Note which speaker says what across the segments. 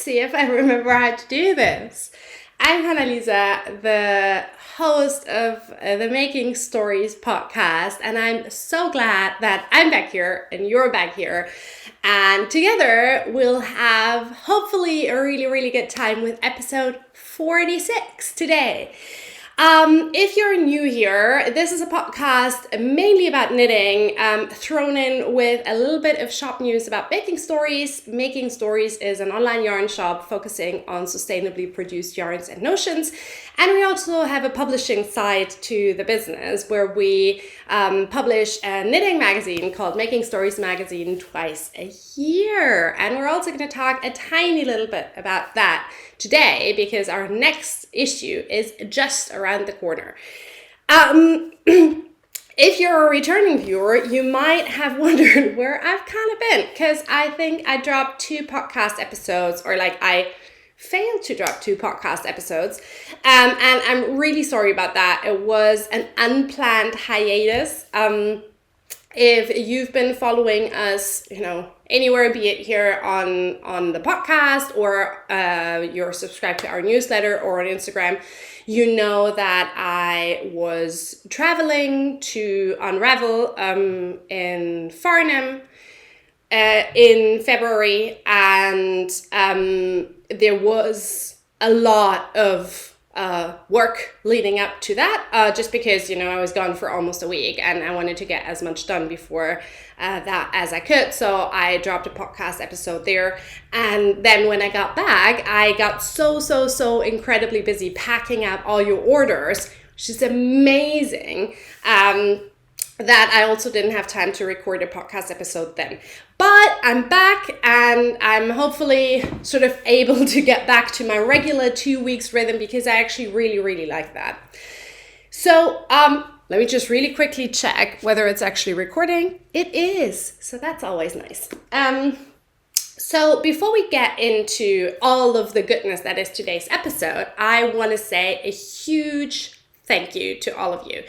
Speaker 1: let's see if I remember how to do this. I'm Hannah-Lisa, the host of the Making Stories podcast, and I'm so glad that I'm back here and you're back here. And together we'll have hopefully a really good time with episode 46 today. If you're new here, this is a podcast mainly about knitting, thrown in with a little bit of shop news about Making Stories. Making Stories is an online yarn shop focusing on sustainably produced yarns and notions. And we also have a publishing side to the business where we publish a knitting magazine called Making Stories Magazine twice a year. And we're also going to talk a tiny little bit about that today because our next issue is just around the corner. If you're a returning viewer, you might have wondered where I've kind of been, because I think I dropped 2 podcast episodes, or like I failed to drop 2 podcast episodes, and I'm really sorry about that. It was an unplanned hiatus. If you've been following us, anywhere, be it here on the podcast or you're subscribed to our newsletter or on Instagram, you know that I was traveling to Unravel in Farnham in February, and there was a lot of work leading up to that, just because, I was gone for almost a week and I wanted to get as much done before that as I could. So I dropped a podcast episode there. And then when I got back, I got so incredibly busy packing up all your orders, which is amazing. That I also didn't have time to record a podcast episode then. But I'm back and I'm hopefully sort of able to get back to my regular 2 weeks rhythm, because I actually really like that. So let me just really quickly check whether it's actually recording. It is, so that's always nice. So before we get into all of the goodness that is today's episode, I want to say a huge thank you to all of you.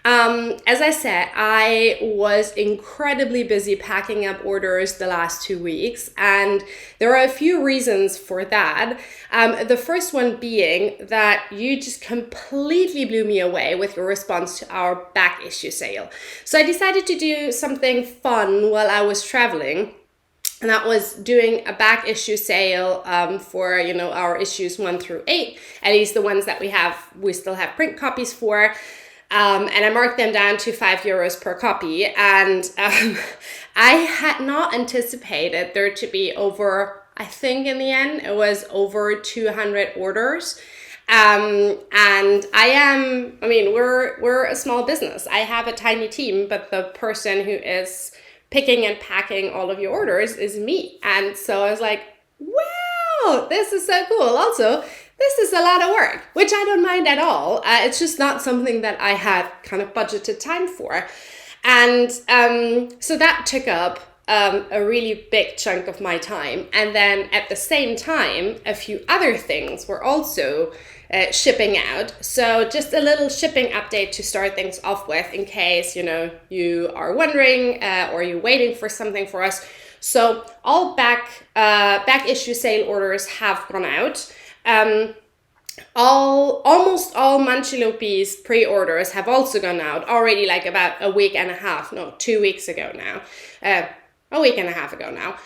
Speaker 1: As I said, I was incredibly busy packing up orders the last 2 weeks, and there are a few reasons for that. The first one being that you just completely blew me away with your response to our back issue sale. So I decided to do something fun while I was traveling. And that was doing a back issue sale for, our issues 1 through 8, at least the ones that we still have print copies for. And I marked them down to €5 per copy. And I had not anticipated there to be over, I think in the end, it was over 200 orders. And we're a small business. I have a tiny team, but the person who is picking and packing all of your orders is me. And so I was like, wow, this is so cool. Also, this is a lot of work, which I don't mind at all. It's just not something that I had kind of budgeted time for. And so that took up a really big chunk of my time. And then at the same time, a few other things were also shipping out. So just a little shipping update to start things off with, in case, you are wondering or you're waiting for something for us. So all back issue sale orders have gone out. Almost all Manchelopis pre-orders have also gone out already, like about 2 weeks ago now. A week and a half ago now.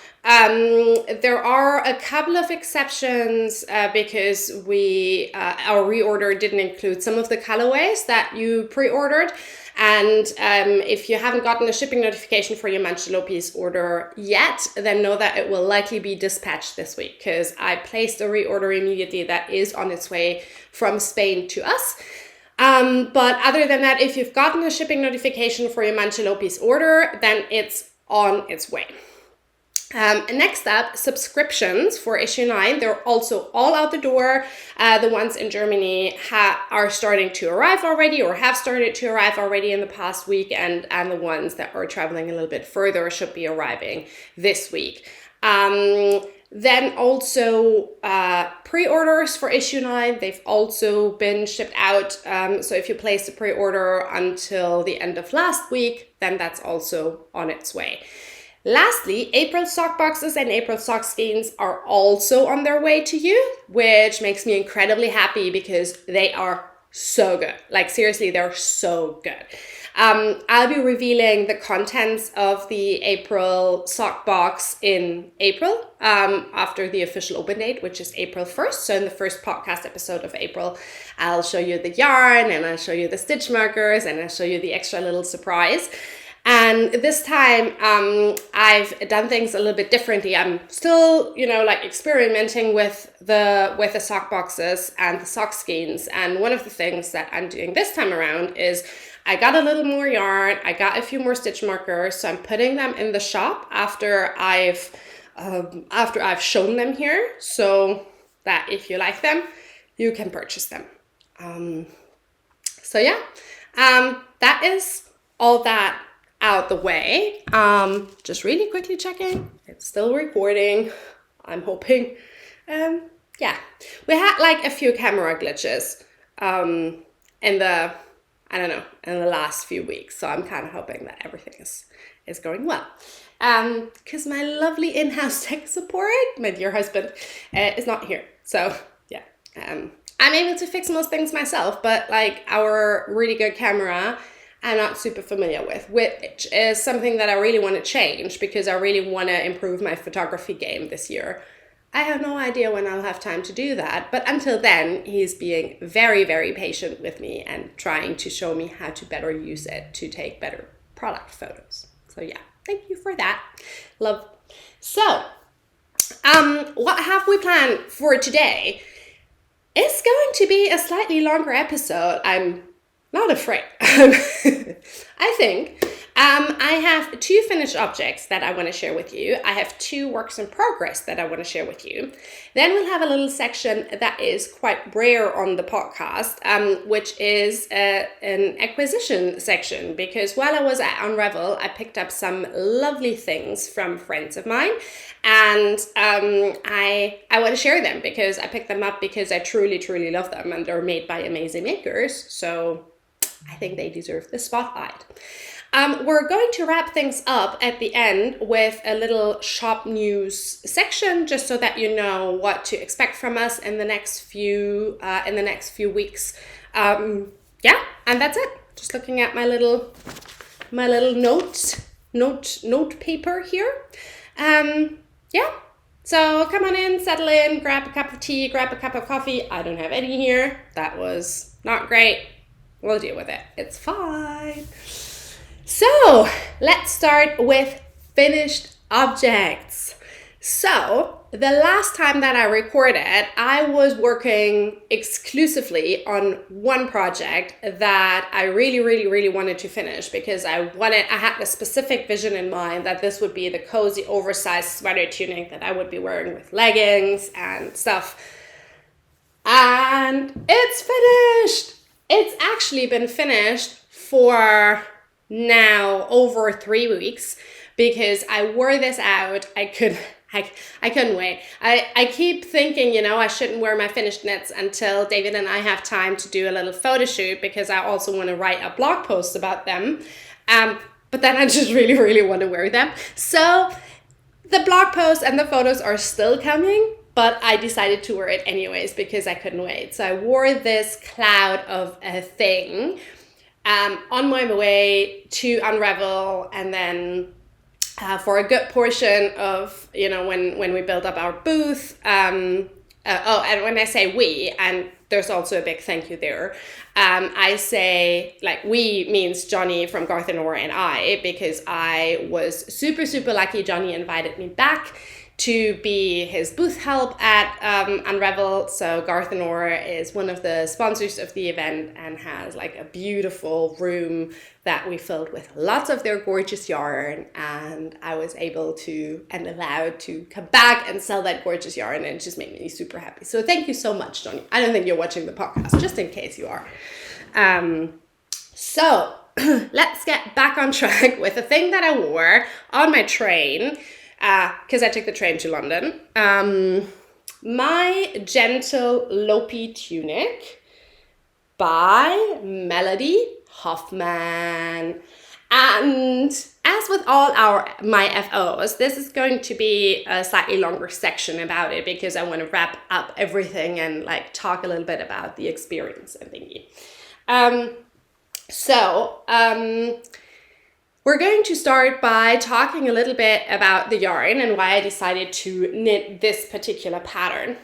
Speaker 1: There are a couple of exceptions because our reorder didn't include some of the colorways that you pre-ordered. And if you haven't gotten a shipping notification for your Manchelopis order yet, then know that it will likely be dispatched this week, because I placed a reorder immediately that is on its way from Spain to us. But other than that, if you've gotten a shipping notification for your Manchelopis order, then it's on its way. Next up, subscriptions for issue 9. They're also all out the door. The ones in Germany are starting to arrive already, or have started to arrive already in the past week, and the ones that are traveling a little bit further should be arriving this week. Then also pre-orders for issue 9, they've also been shipped out. So if you placed a pre-order until the end of last week, then that's also on its way. Lastly, April sock boxes and April sock skeins are also on their way to you, which makes me incredibly happy because they are so good. Like seriously, they're so good. I'll be revealing the contents of the April sock box in April, after the official open date, which is April 1st. So in the first podcast episode of April, I'll show you the yarn and I'll show you the stitch markers and I'll show you the extra little surprise. And this time, I've done things a little bit differently. I'm still, like experimenting with the sock boxes and the sock skeins. And one of the things that I'm doing this time around is I got a little more yarn. I got a few more stitch markers. So I'm putting them in the shop after I've shown them here, so that if you like them, you can purchase them. So yeah, that is all that out the way. Just really quickly checking, it's still recording, I'm hoping. Yeah, we had like a few camera glitches in the last few weeks, so I'm kind of hoping that everything is going well. Because my lovely in-house tech support, my dear husband, is not here. So yeah, I'm able to fix most things myself, but like our really good camera I'm not super familiar with, which is something that I really want to change because I really want to improve my photography game this year. I have no idea when I'll have time to do that, but until then, he's being very, very patient with me and trying to show me how to better use it to take better product photos. So yeah, thank you for that. Love. So, what have we planned for today? It's going to be a slightly longer episode. I'm not afraid. I think I have 2 finished objects that I want to share with you. I have 2 works in progress that I want to share with you. Then we'll have a little section that is quite rare on the podcast, which is an acquisition section, because while I was at Unravel, I picked up some lovely things from friends of mine, and I want to share them because I picked them up because I truly, truly love them, and they're made by amazing makers, so I think they deserve the spotlight. We're going to wrap things up at the end with a little shop news section, just so that you know what to expect from us in the next few weeks. Yeah, and that's it. Just looking at my little note paper here. Yeah. So come on in, settle in, grab a cup of tea, grab a cup of coffee. I don't have any here. That was not great. We'll deal with it. It's fine. So let's start with finished objects. So the last time that I recorded, I was working exclusively on one project that I really, really, really wanted to finish because I had a specific vision in mind that this would be the cozy, oversized sweater tunic that I would be wearing with leggings and stuff. And it's finished. It's actually been finished for now over 3 weeks because I wore this out. I couldn't wait. I keep thinking, I shouldn't wear my finished knits until David and I have time to do a little photo shoot because I also want to write a blog post about them. But then I just really, really want to wear them. So the blog post and the photos are still coming, but I decided to wear it anyways because I couldn't wait. So I wore this cloud of a thing on my way to Unravel, and then for a good portion of, when we built up our booth. And when I say we, and there's also a big thank you there, I say, like, we means Johnny from Garth and Nora and I, because I was super, super lucky. Johnny invited me back to be his booth help at Unravel. So Garth and Nora is one of the sponsors of the event and has like a beautiful room that we filled with lots of their gorgeous yarn, and I was able to and allowed to come back and sell that gorgeous yarn, and it just made me super happy. So thank you so much, Johnny. I don't think you're watching the podcast, just in case you are. So let's get back on track with the thing that I wore on my train, because I took the train to London. My Gentle Lopi tunic by Melody Hoffmann. And as as with all my FOs, this is going to be a slightly longer section about it because I want to wrap up everything and like talk a little bit about the experience and thingy. We're going to start by talking a little bit about the yarn and why I decided to knit this particular pattern.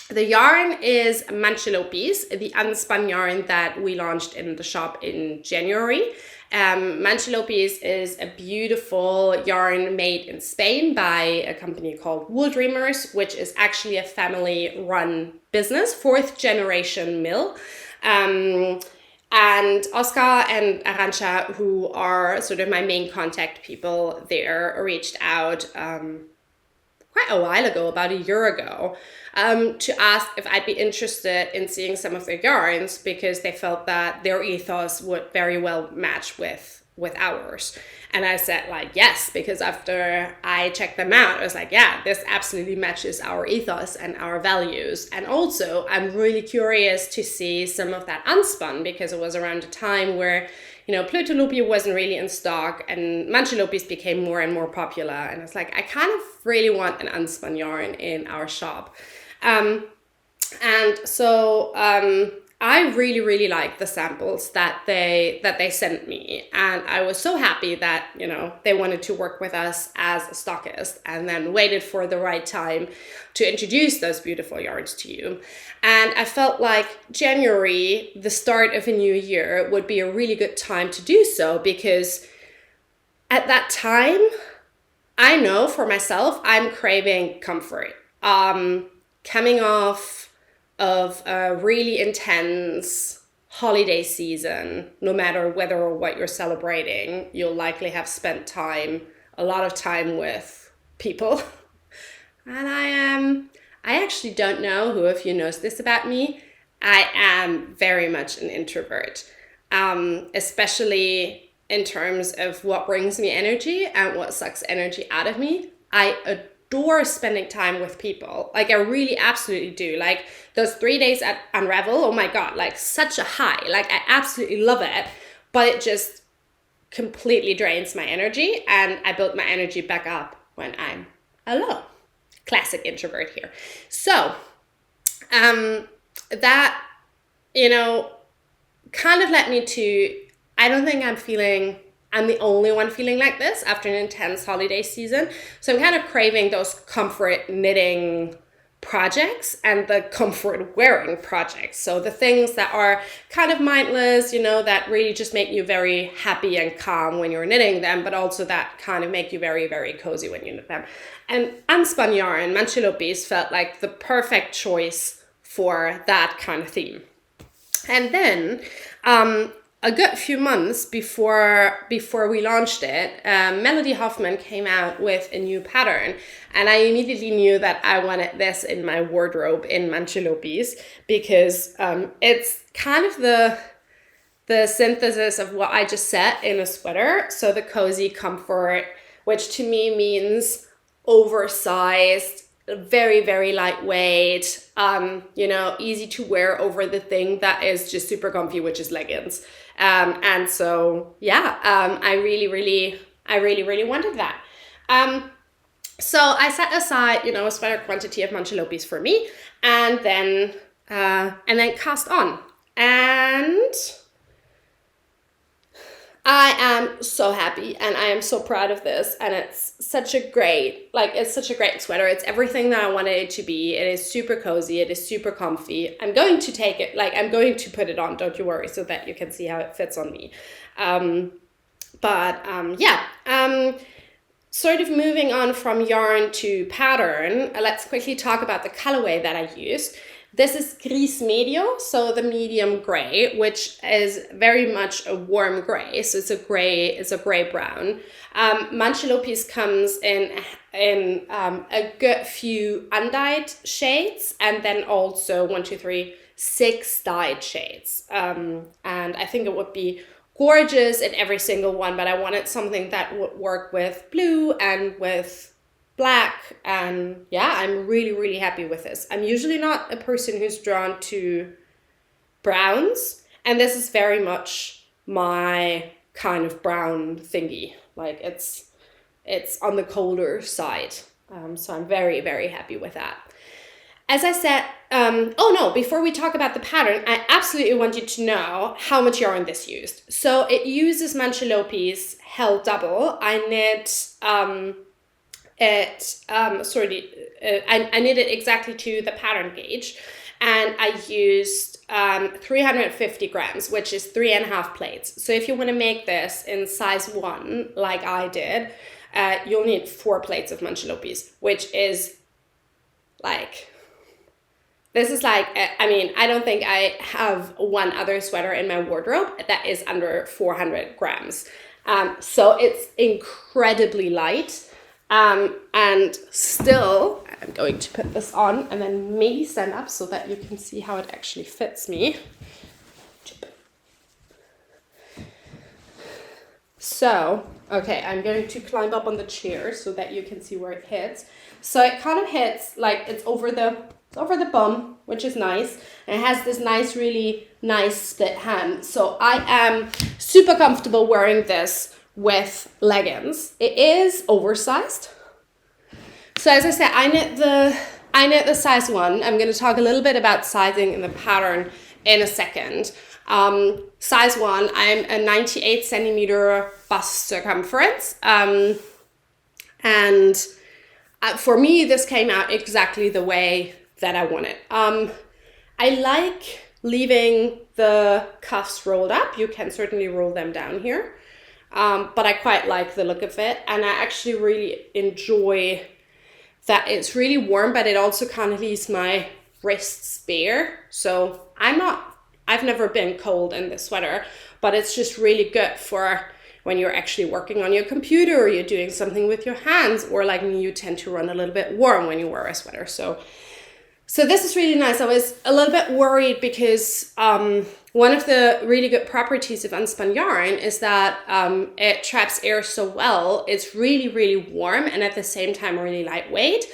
Speaker 1: The yarn is Manchelopis, the unspun yarn that we launched in the shop in January. Manchelopis is a beautiful yarn made in Spain by a company called Wool Dreamers, which is actually a family-run business, 4th generation mill. And Oscar and Arantxa, who are sort of my main contact people there, reached out quite a while ago, about a year ago, to ask if I'd be interested in seeing some of their yarns because they felt that their ethos would very well match with ours. And I said like, yes, because after I checked them out, I was like, yeah, this absolutely matches our ethos and our values. And also I'm really curious to see some of that unspun because it was around a time where, you know, Lopi wasn't really in stock and Manchelopis became more and more popular. And it's like, I kind of really want an unspun yarn in our shop. I really, really like the samples that they sent me. And I was so happy that, you know, they wanted to work with us as a stockist and then waited for the right time to introduce those beautiful yarns to you. And I felt like January, the start of a new year, would be a really good time to do so because at that time, I know for myself, I'm craving comfort. Coming off of a really intense holiday season, no matter whether or what you're celebrating, you'll likely have spent a lot of time with people. And I actually don't know who of you knows this about me. I am very much an introvert, especially in terms of what brings me energy and what sucks energy out of me. I adore spending time with people. Like I really absolutely do. Like those 3 days at Unravel, oh my God, like such a high. Like I absolutely love it, but it just completely drains my energy and I build my energy back up when I'm alone. Classic introvert here. So that, you know, kind of led me to, I don't think I'm the only one feeling like this after an intense holiday season. So I'm kind of craving those comfort knitting projects and the comfort wearing projects. So the things that are kind of mindless, you know, that really just make you very happy and calm when you're knitting them, but also that kind of make you very, very cozy when you knit them. And unspun yarn, Manchelopis, felt like the perfect choice for that kind of theme. And then, a good few months before we launched it, Melody Hoffmann came out with a new pattern. And I immediately knew that I wanted this in my wardrobe in Manchelopis because it's kind of the synthesis of what I just said in a sweater. So the cozy comfort, which to me means oversized, very, very lightweight, you know, easy to wear over the thing that is just super comfy, which is leggings. And so, yeah, I really, really wanted that. So I set aside, you know, a sweater quantity of Manchelopis for me and then cast on. And I am so happy and I am so proud of this, and it's such a great sweater. It's everything that I wanted it to be. It is super cozy. It is super comfy. I'm going to put it on, don't you worry, so that you can see how it fits on me. Sort of moving on from yarn to pattern, let's quickly talk about the colorway that I used. This is Gris Medio, so the medium gray, which is very much a warm gray. So it's a gray brown. Manchelopis comes in a good few undyed shades, and then also 6 dyed shades. And I think it would be gorgeous in every single one, but I wanted something that would work with blue and with black, and yeah, I'm really, really happy with this. I'm usually not a person who's drawn to browns, and this is very much my kind of brown thingy. Like it's on the colder side. So I'm very, very happy with that. As I said, oh no, before we talk about the pattern, I absolutely want you to know how much yarn this used. So it uses Manchelopis held double. I knit I knit it exactly to the pattern gauge, and I used 350 grams, which is 3.5 plates. So if you want to make this in size 1, like I did, you'll need 4 plates of Manchelopis, which is like... This is like, I mean, I don't think I have one other sweater in my wardrobe that is under 400 grams. So it's incredibly light. And still, I'm going to put this on and then maybe stand up so that you can see how it actually fits me. So, okay, I'm going to climb up on the chair so that you can see where it hits. So it kind of hits like it's over the bum, which is nice. And it has this nice, really nice split hem. So I am super comfortable wearing this with leggings. It is oversized. So as I said, I knit the size 1. I'm going to talk a little bit about sizing in the pattern in a second. Size 1, I'm a 98 centimeter bust circumference. And for me, this came out exactly the way that I want it. I like leaving the cuffs rolled up. You can certainly roll them down here. But I quite like the look of it. And I actually really enjoy that it's really warm, but it also kind of leaves my wrists bare. So I've never been cold in this sweater, but it's just really good for when you're actually working on your computer or you're doing something with your hands, or like me, you tend to run a little bit warm when you wear a sweater. So this is really nice. I was a little bit worried because one of the really good properties of unspun yarn is that it traps air so well. It's really, really warm and at the same time really lightweight.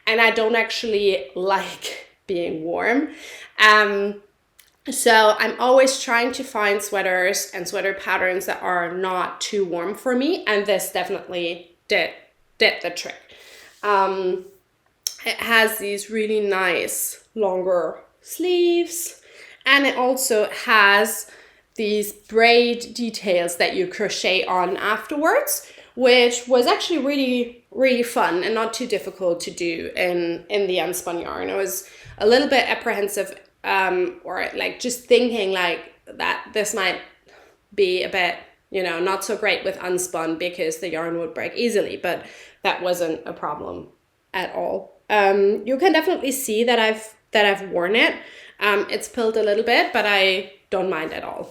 Speaker 1: And I don't actually like being warm. So I'm always trying to find sweaters and sweater patterns that are not too warm for me. And this definitely did the trick. It has these really nice longer sleeves, and it also has these braid details that you crochet on afterwards, which was actually really, really fun and not too difficult to do in the unspun yarn. I was a little bit apprehensive or like just thinking like that this might be a bit, not so great with unspun because the yarn would break easily, but that wasn't a problem at all. You can definitely see that I've worn it. It's pilled a little bit, but I don't mind at all.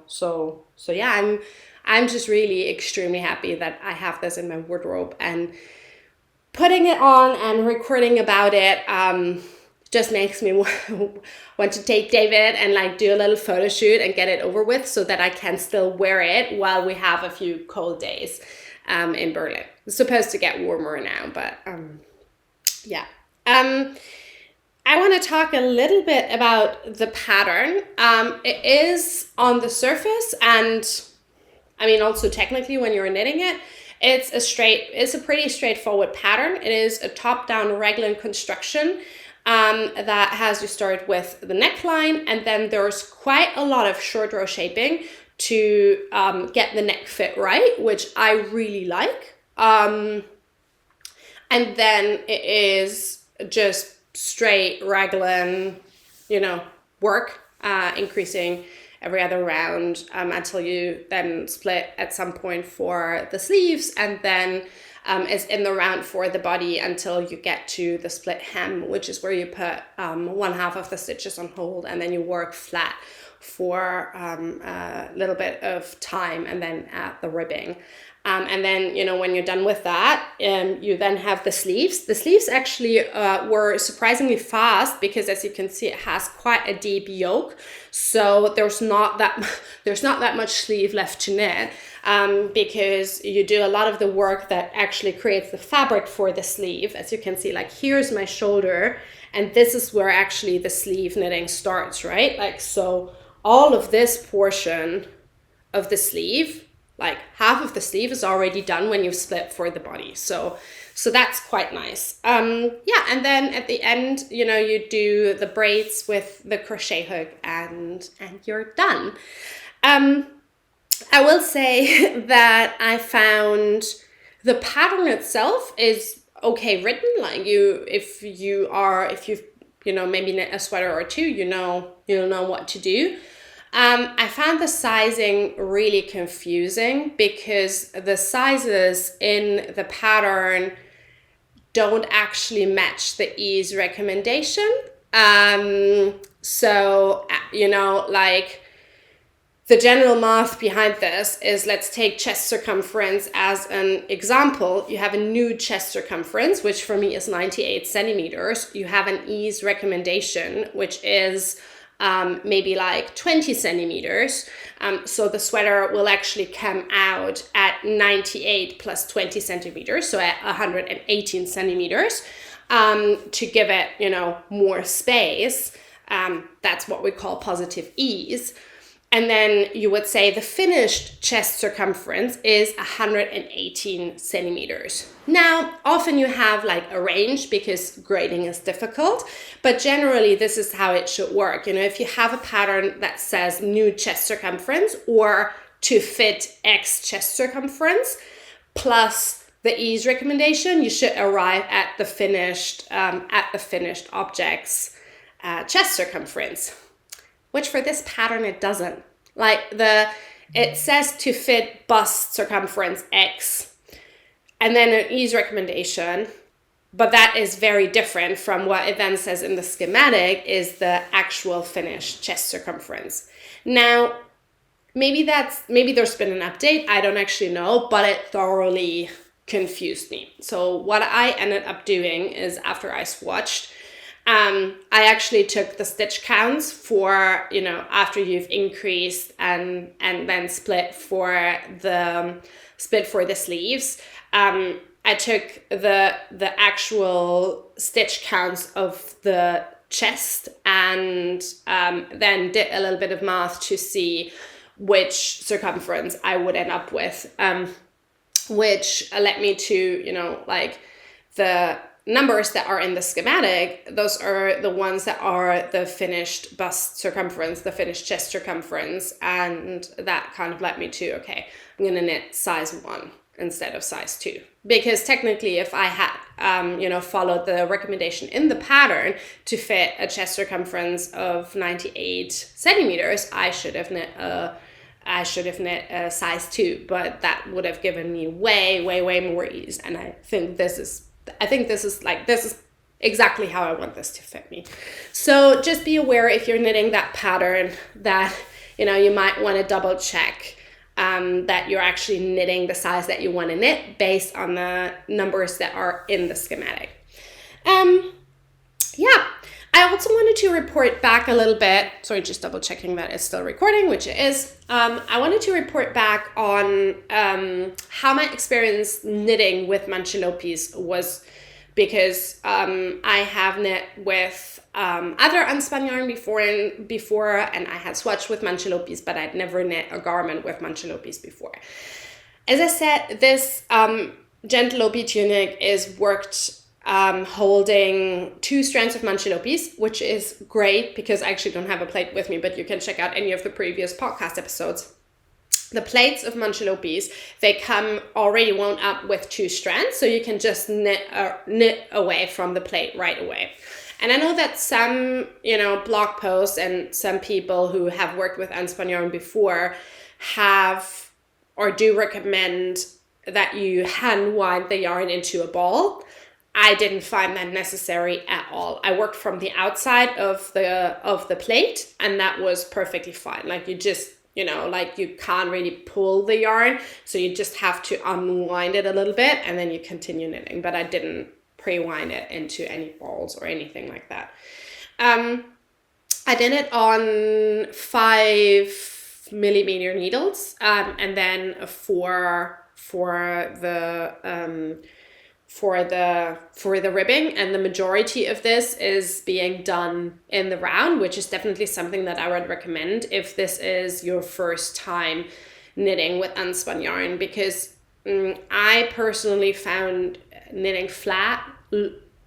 Speaker 1: So yeah, I'm just really extremely happy that I have this in my wardrobe, and putting it on and recording about it just makes me want to take David and like do a little photo shoot and get it over with so that I can still wear it while we have a few cold days in Berlin. It's supposed to get warmer now, but yeah. I want to talk a little bit about the pattern. It is on the surface, and I mean also technically when you're knitting it, it's a pretty straightforward pattern. It is a top-down raglan construction that has you start with the neckline, and then there's quite a lot of short row shaping to get the neck fit right, which I really like. And then it is just straight raglan, work, increasing every other round until you then split at some point for the sleeves, and then is in the round for the body until you get to the split hem, which is where you put one half of the stitches on hold and then you work flat for a little bit of time and then add the ribbing. And then, when you're done with that, you then have the sleeves. The sleeves actually were surprisingly fast because, as you can see, it has quite a deep yoke. So there's not that much sleeve left to knit because you do a lot of the work that actually creates the fabric for the sleeve. As you can see, like here's my shoulder, and this is where actually the sleeve knitting starts, right? Like, so all of this portion of the sleeve like half of the sleeve is already done when you've split for the body. So that's quite nice. Yeah, and then at the end, you know, you do the braids with the crochet hook and you're done. I will say that I found the pattern itself is okay written. Like if you've, you know, maybe knit a sweater or two, you'll know what to do. I found the sizing really confusing because the sizes in the pattern don't actually match the ease recommendation. So, you know, like the general math behind this is, let's take chest circumference as an example. You have a nude chest circumference, which for me is 98 centimeters. You have an ease recommendation, which is maybe like 20 centimeters. So the sweater will actually come out at 98 plus 20 centimeters, so at 118 centimeters, to give it, you know, more space. That's what we call positive ease. And then you would say the finished chest circumference is 118 centimeters. Now, often you have like a range because grading is difficult, but generally this is how it should work. You know, if you have a pattern that says nude chest circumference or to fit X chest circumference plus the ease recommendation, you should arrive at the finished object's chest circumference. Which for this pattern, it doesn't. Like it says to fit bust circumference X, and then an ease recommendation, but that is very different from what it then says in the schematic is the actual finished chest circumference. Now, maybe there's been an update, I don't actually know, but it thoroughly confused me. So what I ended up doing is, after I swatched, I actually took the stitch counts for, you know, after you've increased and then split for the sleeves. I took the actual stitch counts of the chest and then did a little bit of math to see which circumference I would end up with, which led me to, you know, like the numbers that are in the schematic. Those are the ones that are the finished bust circumference, the finished chest circumference, and that kind of led me to, okay, I'm gonna knit size 1 instead of size 2, because technically if I had you know, followed the recommendation in the pattern to fit a chest circumference of 98 centimeters, I should have knit a size 2, but that would have given me way more ease, and I think this is exactly how I want this to fit me. So just be aware, if you're knitting that pattern, that, you know, you might want to double check that you're actually knitting the size that you want to knit based on the numbers that are in the schematic. Yeah, I also wanted to report back a little bit. Sorry, just double checking that it's still recording, which it is. I wanted to report back on how my experience knitting with Manchelopis was, because I have knit with other unspun yarn before, and I had swatched with Manchelopis, but I'd never knit a garment with Manchelopis before. As I said, this gentle Lopi tunic is worked holding 2 strands of Manchelopis, which is great because I actually don't have a plate with me, but you can check out any of the previous podcast episodes. The plates of Manchelopis, they come already wound up with 2 strands, so you can just knit away from the plate right away. And I know that some, you know, blog posts and some people who have worked with unspun yarn before have or do recommend that you hand wind the yarn into a ball. I didn't find that necessary at all. I worked from the outside of the plate, and that was perfectly fine. Like, you just, you know, like, you can't really pull the yarn, so you just have to unwind it a little bit and then you continue knitting. But I didn't pre-wind it into any balls or anything like that. I did it on 5mm needles, and then for the ribbing, and the majority of this is being done in the round, which is definitely something that I would recommend if this is your first time knitting with unspun yarn, because I personally found knitting flat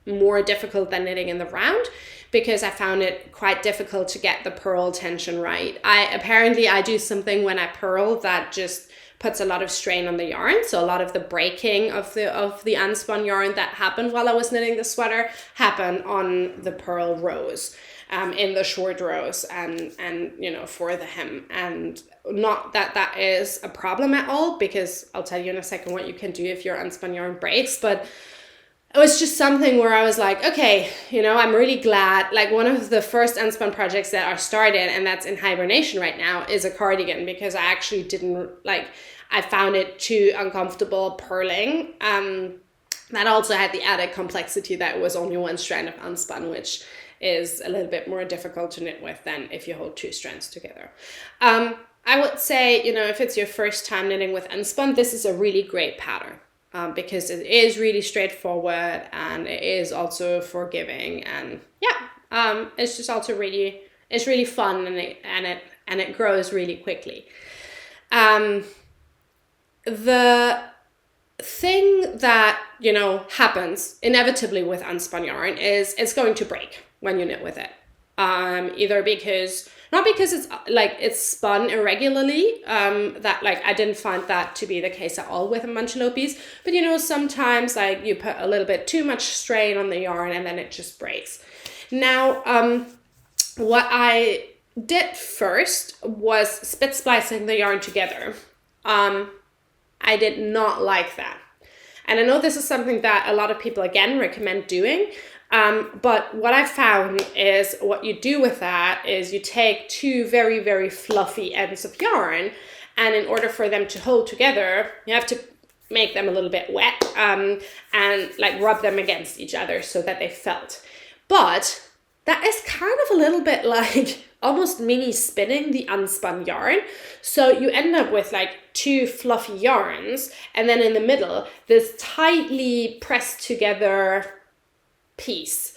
Speaker 1: more difficult than knitting in the round, because I found it quite difficult to get the purl tension right. I do something when I purl that just puts a lot of strain on the yarn. So a lot of the breaking of the unspun yarn that happened while I was knitting the sweater happened on the purl rows, in the short rows, and for the hem. And not that that is a problem at all, because I'll tell you in a second what you can do if your unspun yarn breaks. But it was just something where I was like, okay, I'm really glad. Like, one of the first unspun projects that are started, and that's in hibernation right now, is a cardigan, because I actually I found it too uncomfortable purling. That also had the added complexity that it was only one strand of unspun, which is a little bit more difficult to knit with than if you hold two strands together. I would say, if it's your first time knitting with unspun, this is a really great pattern. Because it is really straightforward, and it is also forgiving, and it's just also really fun, and it grows really quickly. The thing that happens inevitably with unspun yarn is it's going to break when you knit with it. Either not because it's spun irregularly, that I didn't find that to be the case at all with a Manchelopis, but sometimes you put a little bit too much strain on the yarn and then it just breaks. Now, what I did first was spit splicing the yarn together. I did not like that. And I know this is something that a lot of people, again, recommend doing. But what I found is what you do with that is you take two very, very fluffy ends of yarn, and in order for them to hold together, you have to make them a little bit wet, and rub them against each other so that they felt. But that is kind of a little bit like almost mini spinning the unspun yarn. So you end up with two fluffy yarns, and then in the middle, this tightly pressed together piece,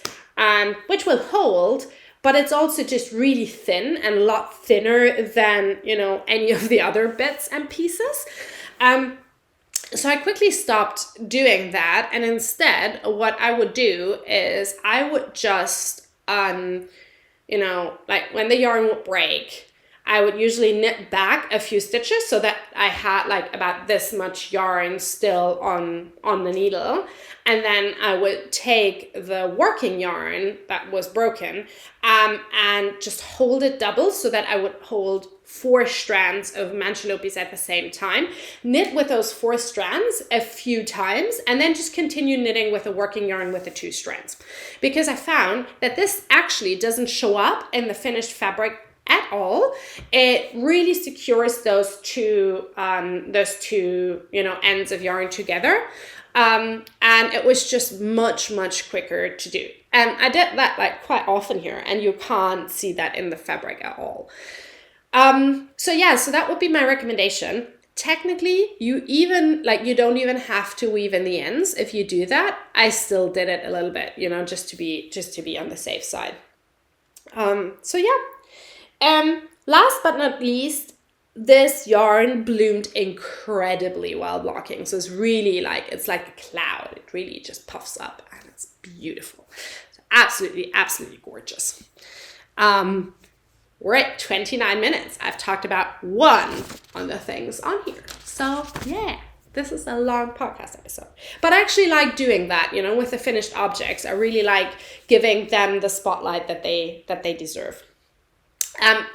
Speaker 1: which will hold, but it's also just really thin, and a lot thinner than any of the other bits and pieces. So I quickly stopped doing that, and instead what I would do is I would just when the yarn would break, I would usually knit back a few stitches so that I had about this much yarn still on the needle. And then I would take the working yarn that was broken, and just hold it double so that I would hold 4 strands of Manchelopis at the same time, knit with those 4 strands a few times, and then just continue knitting with the working yarn with the 2 strands. Because I found that this actually doesn't show up in the finished fabric at all. It really secures those two ends of yarn together. And it was just much, much quicker to do. And I did that quite often here, and you can't see that in the fabric at all. So that would be my recommendation. Technically, you don't even have to weave in the ends. If you do that, I still did it a little bit, just to be on the safe side. Last but not least, this yarn bloomed incredibly while blocking. So it's really it's like a cloud. It really just puffs up, and it's beautiful. It's absolutely, absolutely gorgeous. We're at 29 minutes. I've talked about one of the things on here. So this is a long podcast episode. But I actually like doing that, with the finished objects. I really like giving them the spotlight that they deserve.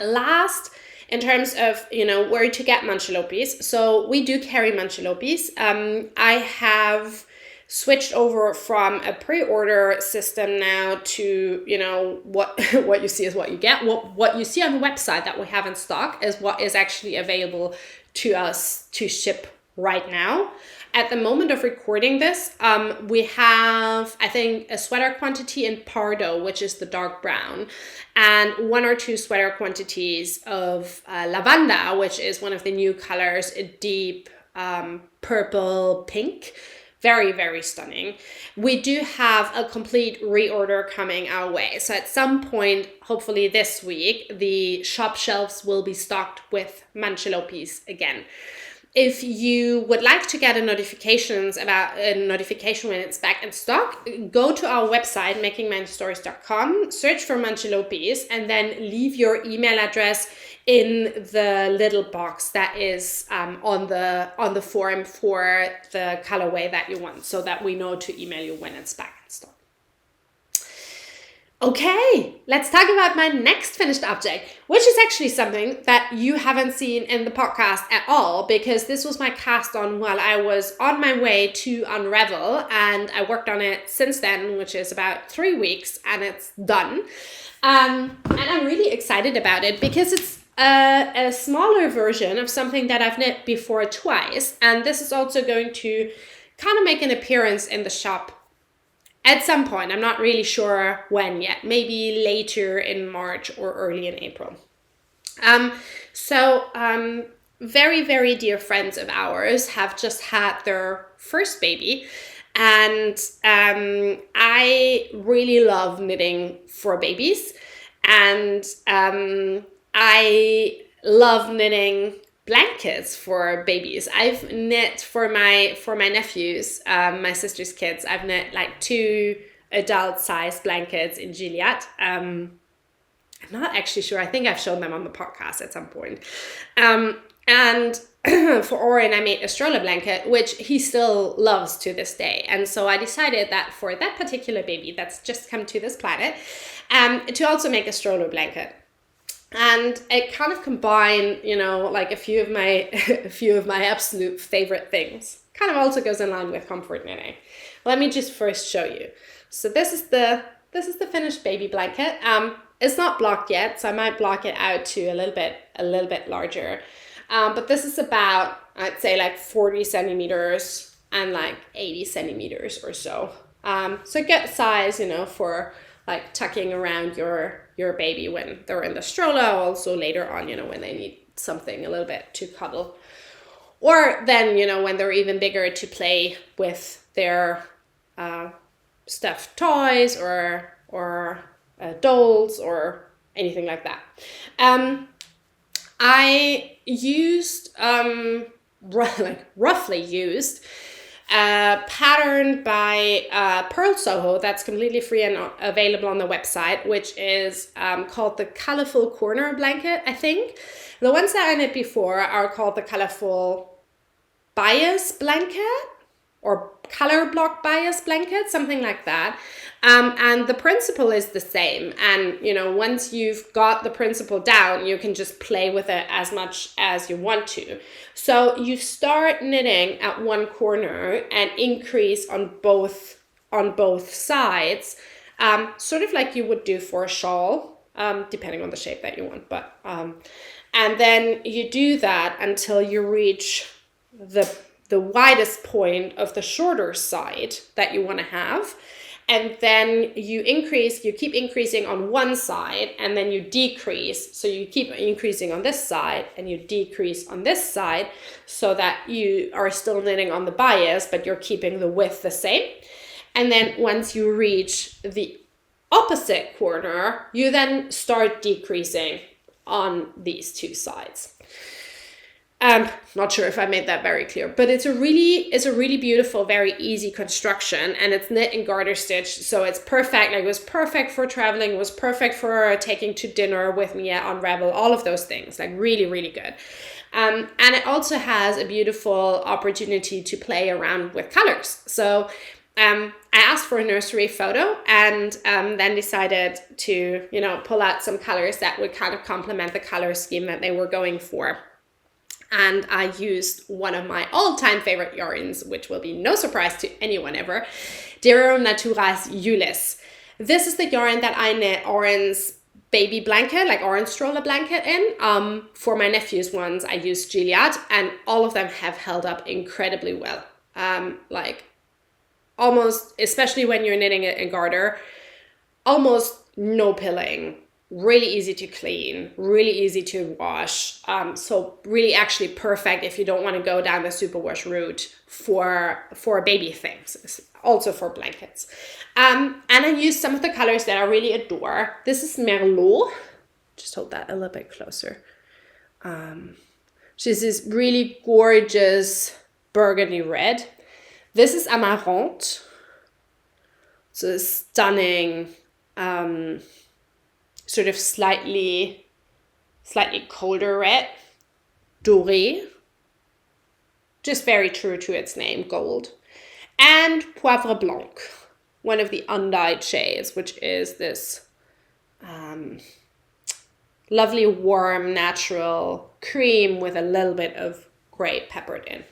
Speaker 1: Last, in terms of, where to get Manchelopis. So we do carry Manchelopis. I have switched over from a pre-order system now to, what you see is what you get. What you see on the website that we have in stock is what is actually available to us to ship right now. At the moment of recording this, we have, I think, a sweater quantity in Pardo, which is the dark brown, and 1 or 2 sweater quantities of Lavanda, which is one of the new colors, a deep purple pink, Very, very stunning. We do have a complete reorder coming our way. So at some point, hopefully this week, the shop shelves will be stocked with Manchelopis again. If you would like to get a notification when it's back in stock, go to our website, makingmanstories.com, search for Manchelopis, and then leave your email address in the little box that is on the form for the colorway that you want, so that we know to email you when it's back in stock. Okay, let's talk about my next finished object, which is actually something that you haven't seen in the podcast at all, because this was my cast on while I was on my way to Unravel, and I worked on it since then, which is about 3 weeks, and it's done. And I'm really excited about it because it's a smaller version of something that I've knit before twice, and this is also going to kind of make an appearance in the shop at some point. I'm not really sure when yet, maybe later in March or early in April. Very, very dear friends of ours have just had their first baby, and I really love knitting for babies, and I love knitting blankets for babies. I've knit for my nephews, my sister's kids. I've knit like 2 adult-sized blankets in Gilead. I'm not actually sure. I think I've shown them on the podcast at some point. And for Oren, I made a stroller blanket, which he still loves to this day. And so I decided that for that particular baby that's just come to this planet, to also make a stroller blanket. And it kind of combined, like a few of my absolute favorite things. Kind of also goes in line with comfort knitting. Let me just first show you. So this is the finished baby blanket. It's not blocked yet, so I might block it out to a little bit larger. But this is about, I'd say, like 40 centimeters and like 80 centimeters or so. So good size, for like tucking around your baby when they're in the stroller, also later on, when they need something a little bit to cuddle. Or then, when they're even bigger, to play with their stuffed toys or dolls or anything like that. I used, roughly used, pattern by Pearl Soho that's completely free and available on the website, which is called the Colorful Corner blanket, I think. The ones that I knit before are called the Colorful Bias blanket or Color Block Bias blanket, something like that. And the principle is the same. And, once you've got the principle down, you can just play with it as much as you want to. So you start knitting at one corner and increase on both sides, sort of like you would do for a shawl, depending on the shape that you want. But and then you do that until you reach the widest point of the shorter side that you want to have. And then you keep increasing on one side, and then you decrease. So you keep increasing on this side and you decrease on this side, so that you are still knitting on the bias, but you're keeping the width the same. And then once you reach the opposite corner, you then start decreasing on these two sides. Not sure if I made that very clear, but it's a really beautiful, very easy construction, and it's knit and garter stitch, so it's perfect. Like, it was perfect for traveling, it was perfect for taking to dinner with me at Unravel, all of those things, like really, really good. And it also has a beautiful opportunity to play around with colors. So I asked for a nursery photo, and then decided to, pull out some colors that would kind of complement the color scheme that they were going for. And I used one of my all-time favorite yarns, which will be no surprise to anyone ever, Rerum Natura Ulysse. This is the yarn that I knit Oren's baby blanket, like Oren's stroller blanket in. For my nephew's ones, I used Gilead, and all of them have held up incredibly well. Like almost, especially when you're knitting it in garter, almost no pilling really easy to clean, really easy to wash. So really actually perfect if you don't want to go down the superwash route for baby things, also for blankets. And I use some of the colors that I really adore. This is Merlot. Just hold that a little bit closer. This is really gorgeous burgundy red. This is Amarante. So a stunning, sort of slightly colder red. Doré, just very true to its name, gold. And Poivre Blanc, one of the undyed shades, which is this lovely, warm, natural cream with a little bit of gray peppered in.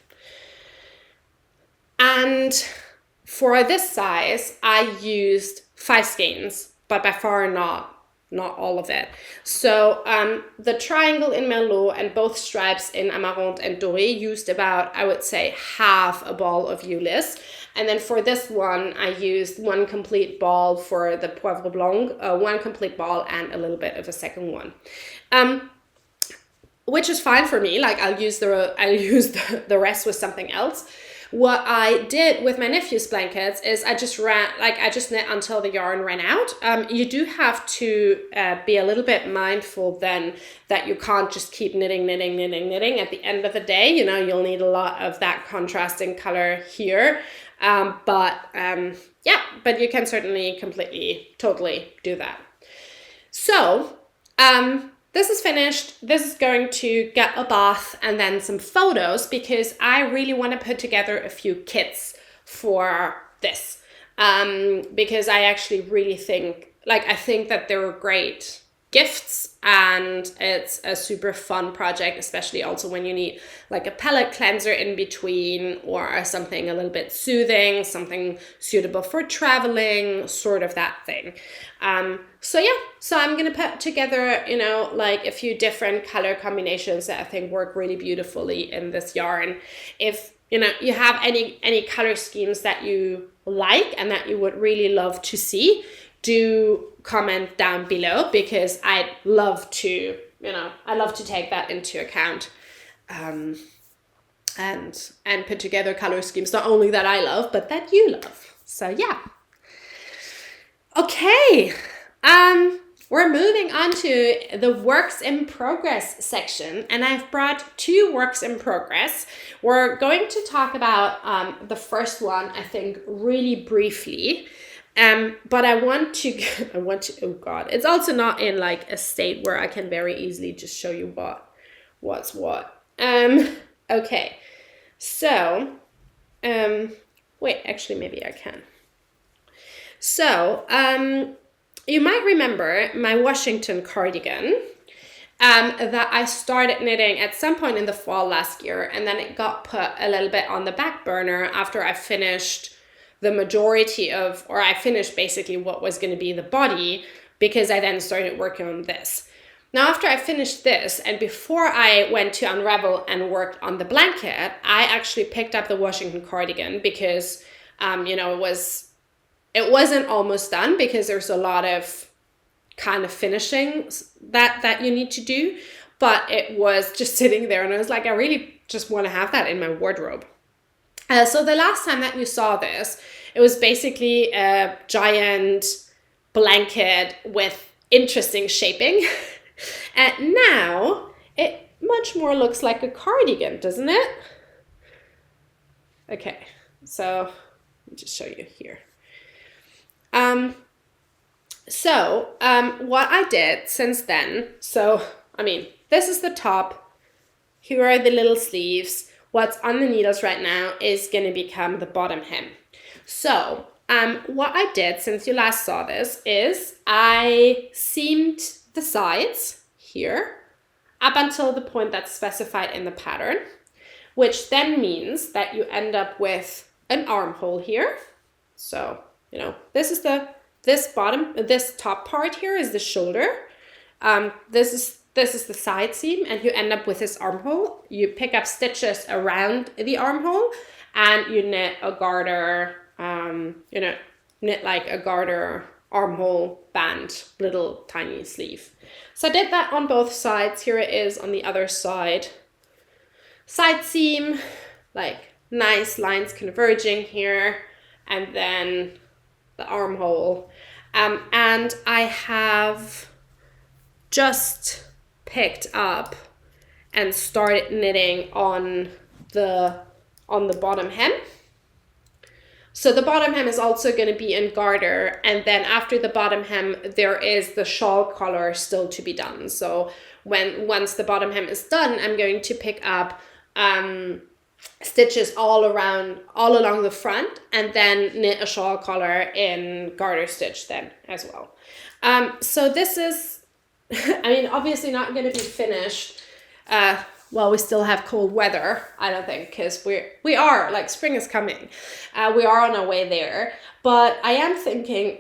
Speaker 1: And for this size, I used 5 skeins, but by far not all of it. So the triangle in Merlot and both stripes in Amarante and Doré used about, I would say, half a ball of Ulysse. And then for this one, I used 1 complete ball for the Poivre Blanc, 1 complete ball and a little bit of a second one. Which is fine for me. Like I'll use the rest with something else. What I did with my nephew's blankets is I just knit until the yarn ran out. You do have to be a little bit mindful then that you can't just keep knitting. At the end of the day, you know, you'll need a lot of that contrasting color here. But you can certainly totally do that. So, this is finished. This is going to get a bath and then some photos because I really want to put together a few kits for this. Because I actually really think that they're great gifts and it's a super fun project, especially also when you need like a palette cleanser in between or something a little bit soothing, something suitable for traveling, sort of that thing. So I'm going to put together, you know, like a few different color combinations that I think work really beautifully in this yarn. If, you know, you have any color schemes that you like and that you would really love to see, do comment down below because I'd love to take that into account and put together color schemes, not only that I love, but that you love. So yeah. Okay. We're moving on to the works in progress section, and I've brought 2 works in progress. We're going to talk about the first one, I think, really briefly. But I want to, oh God, it's also not in like a state where I can very easily just show you what's what. Okay, so, wait, actually maybe I can. So, you might remember my Washington cardigan that I started knitting at some point in the fall last year, and then it got put a little bit on the back burner after I finished the majority of, or I finished basically what was going to be the body, because I then started working on this. Now, after I finished this, and before I went to Unravel and worked on the blanket, I actually picked up the Washington cardigan because, you know, it wasn't almost done because there's a lot of kind of finishing that you need to do, but it was just sitting there and I was like, I really just want to have that in my wardrobe. So the last time that you saw this, it was basically a giant blanket with interesting shaping. And now it much more looks like a cardigan, doesn't it? Okay, so let me just show you here. What I did since then, so, I mean, this is the top. Here are the little sleeves. What's on the needles right now is going to become the bottom hem. So, what I did since you last saw this is I seamed the sides here up until the point that's specified in the pattern, which then means that you end up with an armhole here. So, you know, this top part here is the shoulder. This is the side seam, and you end up with this armhole. You pick up stitches around the armhole, and you knit a garter. Knit like a garter armhole band, little tiny sleeve. So I did that on both sides. Here it is on the other side. Side seam, like nice lines converging here, and then the armhole. And I have just picked up and started knitting on the bottom hem. So the bottom hem is also going to be in garter, and then after the bottom hem there is the shawl collar still to be done. So once the bottom hem is done, I'm going to pick up stitches all along the front, and then knit a shawl collar in garter stitch then as well. So this is, I mean, obviously not going to be finished well, we still have cold weather, I don't think, because we are, like, spring is coming. We are on our way there. But I am thinking,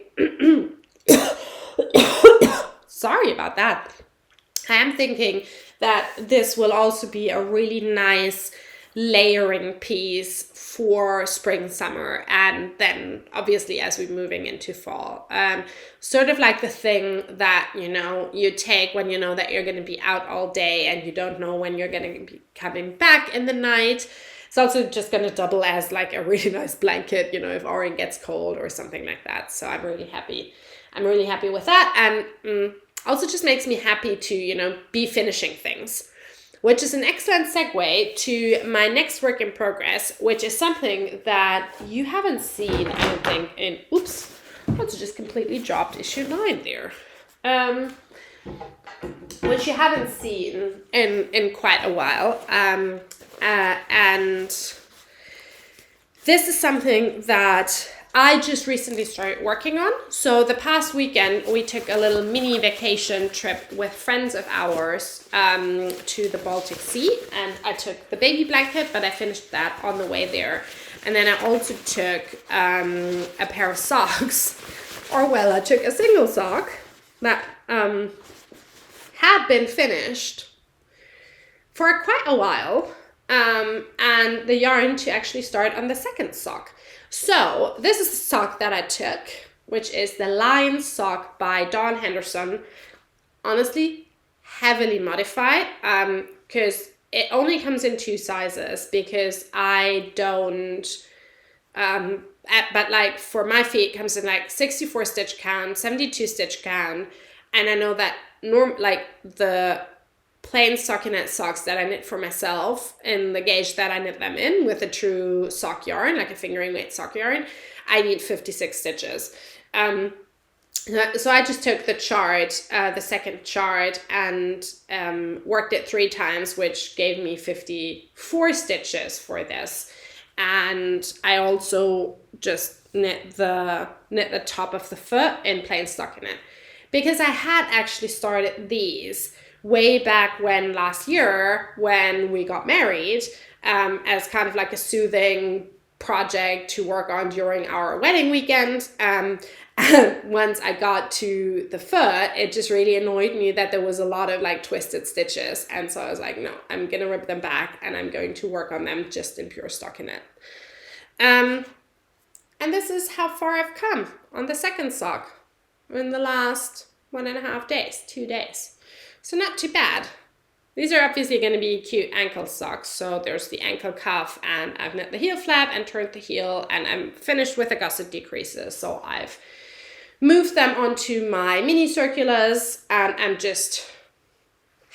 Speaker 1: sorry about that. I am thinking that this will also be a really nice layering piece for spring, summer, and then obviously as we're moving into fall. Sort of like the thing that, you know, you take when you know that you're going to be out all day and you don't know when you're going to be coming back in the night. It's also just going to double as like a really nice blanket, you know, if Auchen gets cold or something like that. So I'm really happy. I'm really happy with that. And also just makes me happy to, you know, be finishing things, which is an excellent segue to my next work in progress, which is something that you haven't seen, I don't think, in, oops, that's just completely dropped issue 9 there. Which you haven't seen in quite a while. And this is something that I just recently started working on. So the past weekend, we took a little mini vacation trip with friends of ours to the Baltic Sea. And I took the baby blanket, but I finished that on the way there. And then I also took a pair of socks. Or, well, I took a single sock that had been finished for quite a while. And the yarn to actually start on the second sock. So this is the sock that I took, which is the Lyne sock by Dawn Henderson. Honestly, heavily modified, because it only comes in 2 sizes, because I don't, but like for my feet it comes in like 64 stitch count, 72 stitch count, and I know that like the plain stockinette socks that I knit for myself in the gauge that I knit them in with a true sock yarn, like a fingering weight sock yarn, I need 56 stitches. So I just took the chart, the second chart, and worked it 3 times, which gave me 54 stitches for this. And I also just knit the top of the foot in plain stockinette, because I had actually started these way back when last year when we got married, as kind of like a soothing project to work on during our wedding weekend. Once I got to the foot, it just really annoyed me that there was a lot of like twisted stitches, and so I was like, no, I'm gonna rip them back and I'm going to work on them just in pure stockinette. And this is how far I've come on the second sock in the last 1.5 days, 2 days. So not too bad. These are obviously going to be cute ankle socks. So there's the ankle cuff, and I've knit the heel flap and turned the heel, and I'm finished with the gusset decreases. So I've moved them onto my mini circulars, and I'm just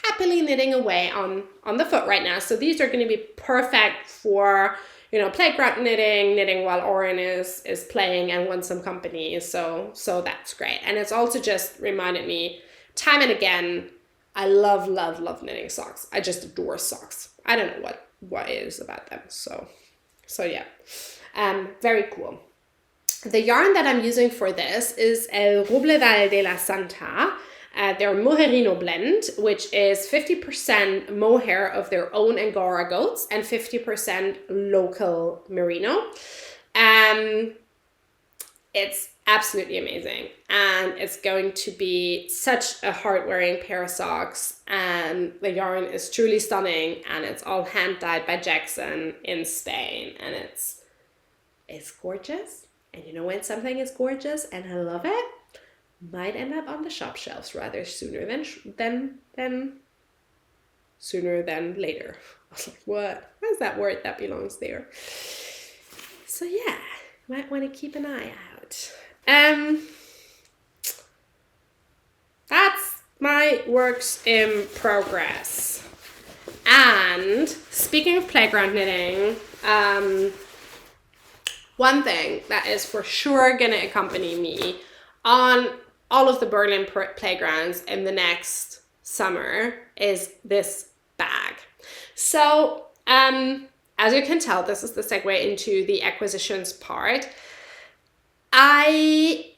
Speaker 1: happily knitting away on the foot right now. So these are going to be perfect for, you know, playground knitting while Auchen is playing and wants some company. So that's great. And it's also just reminded me time and again, I love knitting socks. I just adore socks. I don't know what it is about them. So yeah, very cool. The yarn that I'm using for this is El Robledal de la Santa. Their Moherino blend, which is 50% mohair of their own Angora goats and 50% local merino. It's absolutely amazing, and it's going to be such a heart-wearing pair of socks, and the yarn is truly stunning, and it's all hand-dyed by Jackson in Spain, and it's gorgeous. And you know when something is gorgeous and I love it? might end up on the shop shelves rather sooner than later. I was like, what is that word that belongs there? So yeah, might want to keep an eye out. That's my works in progress. And speaking of playground knitting, one thing that is for sure going to accompany me on all of the Berlin playgrounds in the next summer is this bag. So, as you can tell, this is the segue into the acquisitions part. I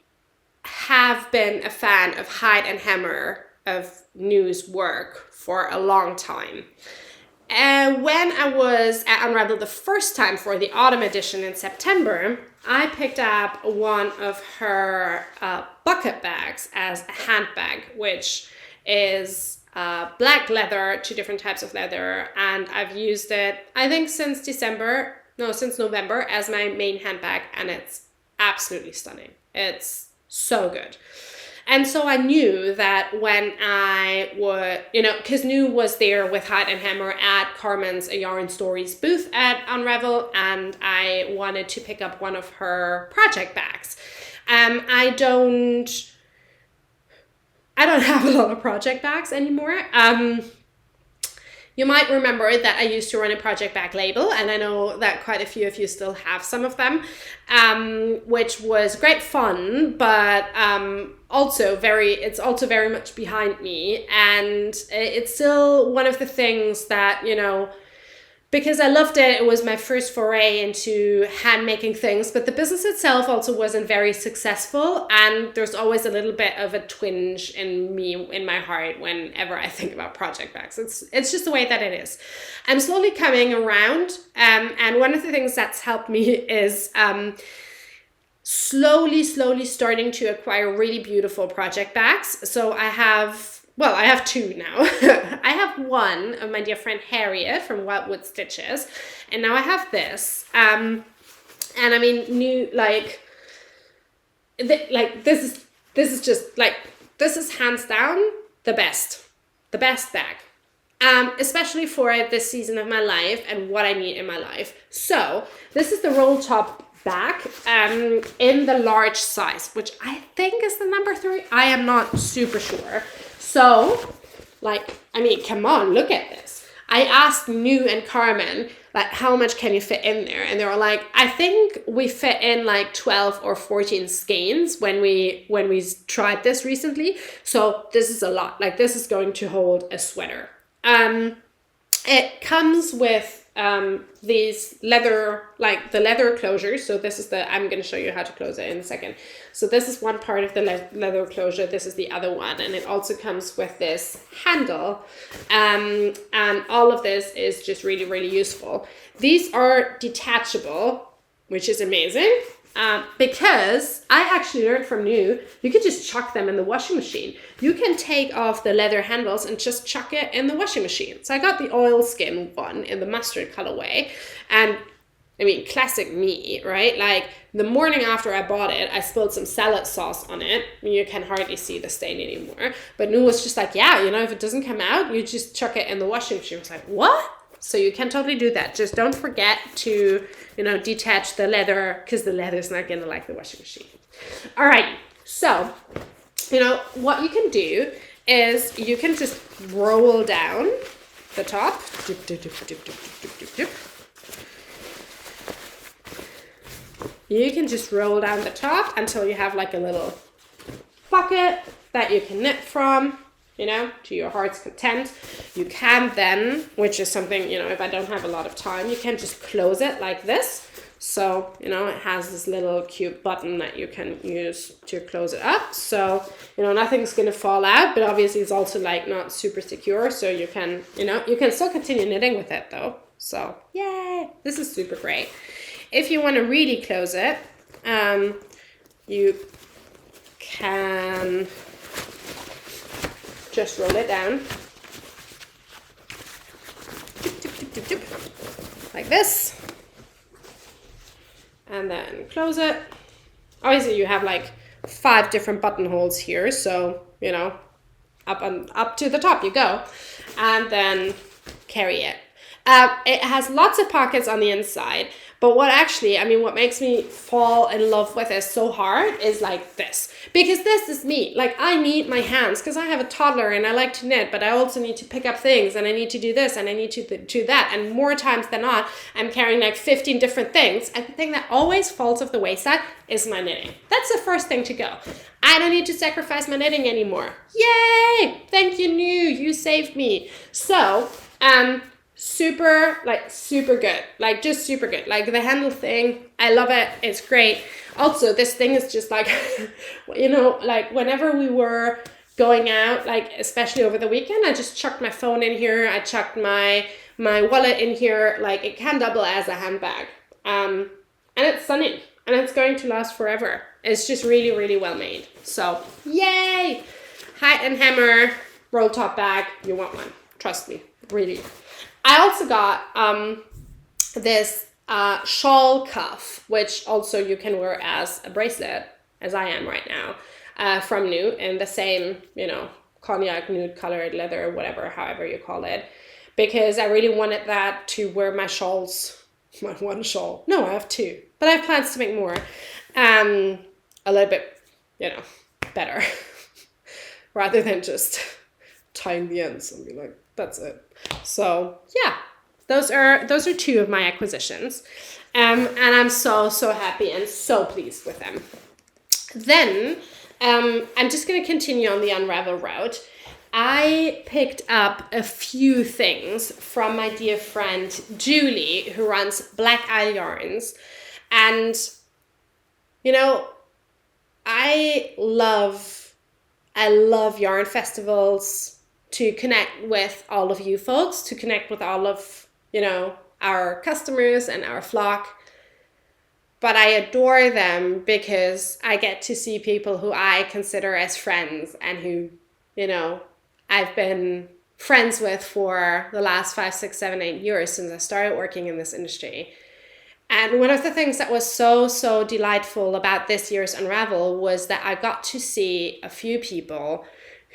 Speaker 1: have been a fan of Hide and Hammer of New's work for a long time. When I was at Unravel the first time for the autumn edition in September, I picked up one of her bucket bags as a handbag, which is black leather, 2 different types of leather, and I've used it, I think since November as my main handbag, and it's absolutely stunning. It's so good. And so I knew that when I would, because New was there with Hide and Hammer at Carmen's A Yarn Stories booth at Unravel, and I wanted to pick up one of her project bags. I don't have a lot of project bags anymore. You might remember that I used to run a project bag label, and I know that quite a few of you still have some of them, which was great fun, but it's also very much behind me, and it's still one of the things that, because I loved it, it was my first foray into hand making things, but the business itself also wasn't very successful, and there's always a little bit of a twinge in my heart whenever I think about project bags. It's just the way that it is. I'm slowly coming around, and one of the things that's helped me is slowly starting to acquire really beautiful project bags. So I have 2 now. I have one of my dear friend Harriet from Wildwood Stitches, and now I have this. And I mean, this is hands down the best bag. Especially for this season of my life and what I need in my life. So this is the roll top bag in the large size, which I think is the number 3. I am not super sure. So, come on, look at this. I asked New and Carmen, how much can you fit in there? And they were like, I think we fit in 12 or 14 skeins when we tried this recently. So this is a lot. This is going to hold a sweater. It comes with these leather, the leather closures. So this is I'm going to show you how to close it in a second. So this is one part of the leather closure. This is the other one. And it also comes with this handle. And all of this is just really, really useful. These are detachable, which is amazing. Because I actually learned from New, you can just chuck them in the washing machine. You can take off the leather handles and just chuck it in the washing machine. So I got the oilskin one in the mustard colorway, and I mean, classic me, right? The morning after I bought it, I spilled some salad sauce on it. You can hardly see the stain anymore. But New was just if it doesn't come out, you just chuck it in the washing machine. I was like, what? So you can totally do that. Just don't forget to, detach the leather, because the leather is not going to like the washing machine. All right. So, what you can do is you can just roll down the top. Dip, dip, dip, dip, dip, dip, dip, dip. You can just roll down the top until you have a little pocket that you can knit from. To your heart's content. You can then, which is something, if I don't have a lot of time, you can just close it like this. So, it has this little cute button that you can use to close it up. So, nothing's going to fall out, but obviously it's also not super secure. So you can, you can still continue knitting with it though. So, yay, this is super great. If you want to really close it, you can just roll it down like this, and then close it. Obviously you have 5 different buttonholes here. So, you know, up to the top you go. And then carry it. It has lots of pockets on the inside, but what makes me fall in love with it so hard is like this, because this is me. Like, I need my hands because I have a toddler and I like to knit, but I also need to pick up things and I need to do this and I need to do that. And more times than not, I'm carrying like 15 different things. And the thing that always falls off the wayside is my knitting. That's the first thing to go. I don't need to sacrifice my knitting anymore. Yay! Thank you, New. You saved me. So, super good, like just super good. Like the handle thing, I love it. It's great. Also, this thing is just like, you know, like whenever we were going out, like especially over the weekend, I just chucked my phone in here. I chucked my wallet in here. Like, it can double as a handbag. And it's stunning and it's going to last forever. It's just really, really well made. So yay! Hat and hammer, roll top bag. You want one. Trust me, really. I also got this shawl cuff, which also you can wear as a bracelet, as I am right now, from New, in the same, you know, cognac, nude colored leather, whatever, however you call it, because I really wanted that to wear my shawls, my one shawl. No, I have 2, but I have plans to make more, a little bit, you know, better, rather than just tying the ends and be like, that's it. So yeah, those are 2 of my acquisitions, and I'm so happy and so pleased with them. Then I'm just going to continue on the Unravel route. I picked up a few things from my dear friend Julie, who runs Black Isle Yarns, and you know, I love yarn festivals, to connect with all of you folks, to connect with all of, you know, our customers and our flock. But I adore them because I get to see people who I consider as friends and who, you know, I've been friends with for the last 5, 6, 7, 8 years since I started working in this industry. And one of the things that was so delightful about this year's Unravel was that I got to see a few people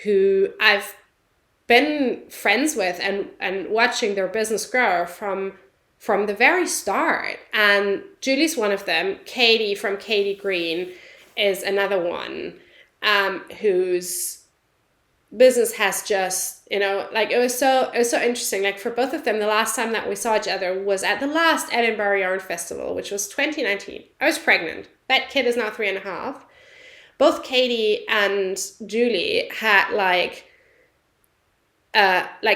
Speaker 1: who I've been friends with and watching their business grow from the very start. And Julie's one of them. Katie from Katie Green is another one, whose business has just, you know, like it was so interesting. Like for both of them, the last time that we saw each other was at the last Edinburgh Yarn Festival, which was 2019. I was pregnant. That kid is now 3.5. Both Katie and Julie had like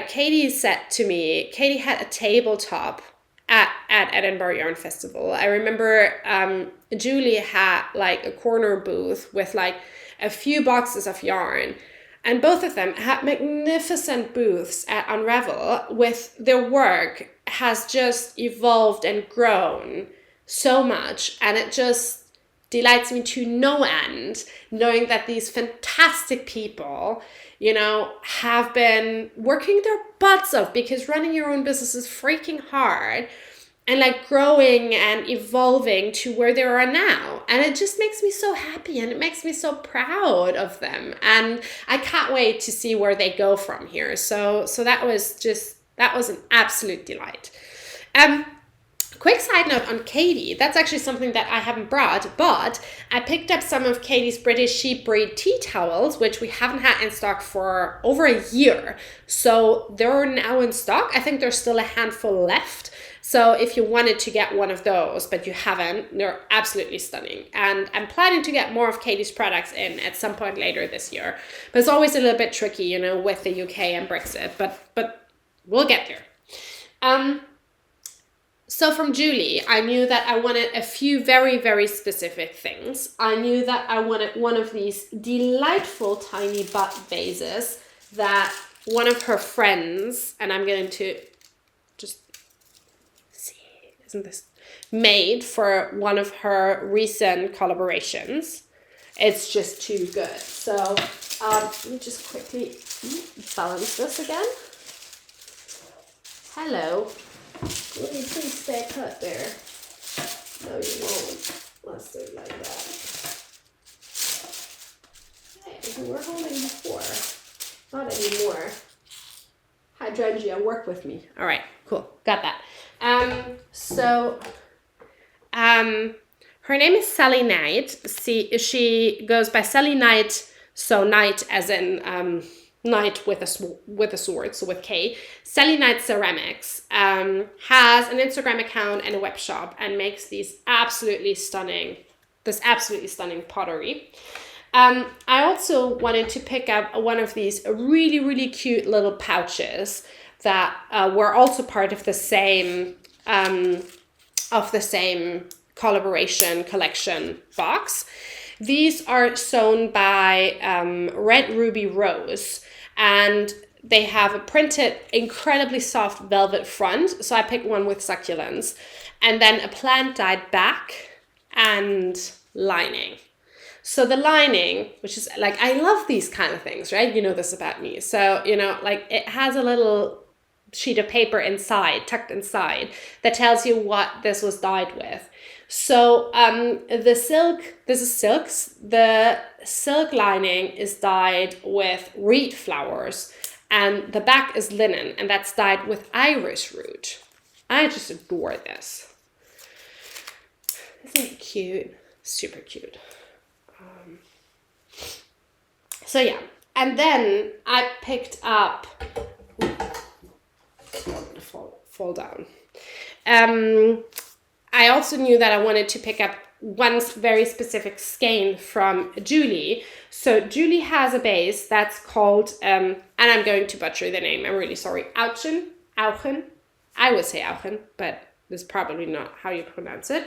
Speaker 1: Katie said to me, Katie had a tabletop at Edinburgh Yarn Festival. I remember Julie had like a corner booth with like a few boxes of yarn, and both of them had magnificent booths at Unravel. With their work has just evolved and grown so much, and it just delights me to no end knowing that these fantastic people, you know, have been working their butts off, because running your own business is freaking hard, and like growing and evolving to where they are now. And it just makes me so happy, and it makes me so proud of them. And I can't wait to see where they go from here. So that was an absolute delight. Quick side note on Katie, that's actually something that I haven't brought, but I picked up some of Katie's British sheep breed tea towels, which we haven't had in stock for over a year. So they're now in stock. I think there's still a handful left. So if you wanted to get one of those, but you haven't, they're absolutely stunning. And I'm planning to get more of Katie's products in at some point later this year. But it's always a little bit tricky, you know, with the UK and Brexit, but we'll get there. So from Julie, I knew that I wanted a few very, very specific things. I knew that I wanted one of these delightful tiny butt vases that one of her friends, and I'm going to just see, isn't this made for one of her recent collaborations. It's just too good. So let me just quickly balance this again. Hello. Will you please stay put there? No, you won't. Let's do it like that. something we're holding before. Not anymore. Hydrangea, work with me. All right, cool, got that. Her name is Sally Knight. She goes by Sally Knight, so Knight as in Knight with a sword, so with K. Sally Knight Ceramics has an Instagram account and a web shop and makes this absolutely stunning pottery. I also wanted to pick up one of these really, really cute little pouches that were also part of the same collaboration collection box. These are sewn by Red Ruby Rose, and they have a printed, incredibly soft velvet front. So I picked one with succulents, and then a plant dyed back and lining. So the lining, which is like, I love these kind of things, right? You know this about me. So, you know, like it has a little sheet of paper inside, tucked inside, that tells you what this was dyed with. So the silk lining is dyed with reed flowers, and the back is linen, and that's dyed with iris root. I just adore this. Isn't it cute? Super cute. So yeah, and then I picked up, I'm gonna fall down. I also knew that I wanted to pick up one very specific skein from Julie. So Julie has a base that's called, and I'm going to butcher the name, I'm really sorry, Auchen. I would say Auchen, but this is probably not how you pronounce it.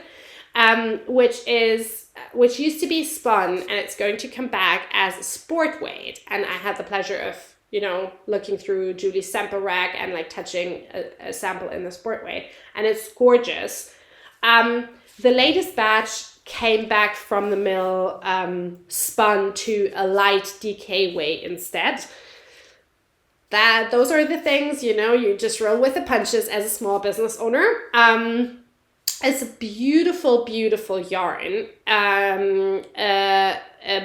Speaker 1: Which used to be spun, and it's going to come back as sport weight. And I had the pleasure of, you know, looking through Julie's sample rack and like touching a sample in the sport weight, and it's gorgeous. The latest batch came back from the mill, spun to a light DK weight instead. Those are the things, you know, you just roll with the punches as a small business owner. It's a beautiful, beautiful yarn. A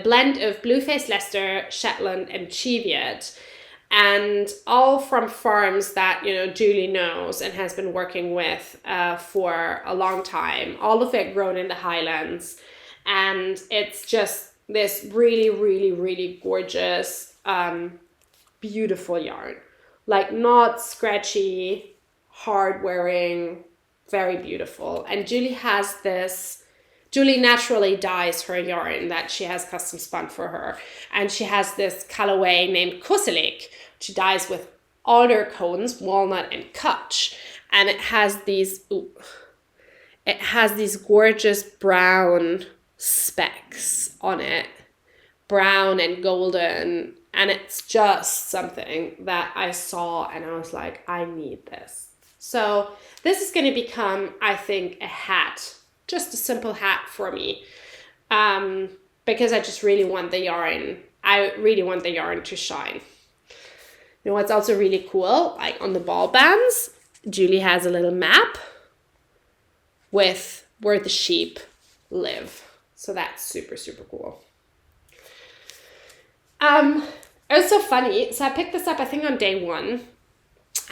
Speaker 1: blend of Blueface Leicester, Shetland, and Cheviot, and all from farms that, you know, Julie knows and has been working with for a long time. All of it grown in the Highlands, and it's just this really, really, really gorgeous, beautiful yarn. Like not scratchy, hard wearing. Very beautiful. And Julie naturally dyes her yarn that she has custom spun for her. And she has this colorway named Koselig. She dyes with alder cones, walnut, and kutch. And it has these gorgeous brown specks on it. Brown and golden. And it's just something that I saw and I was like, I need this. So this is going to become, I think, a hat, just a simple hat for me, because I just really want the yarn. I really want the yarn to shine. You know what's also really cool? Like on the ball bands, Julie has a little map with where the sheep live. So that's super, super cool. It was so funny. So I picked this up, I think, on day 1.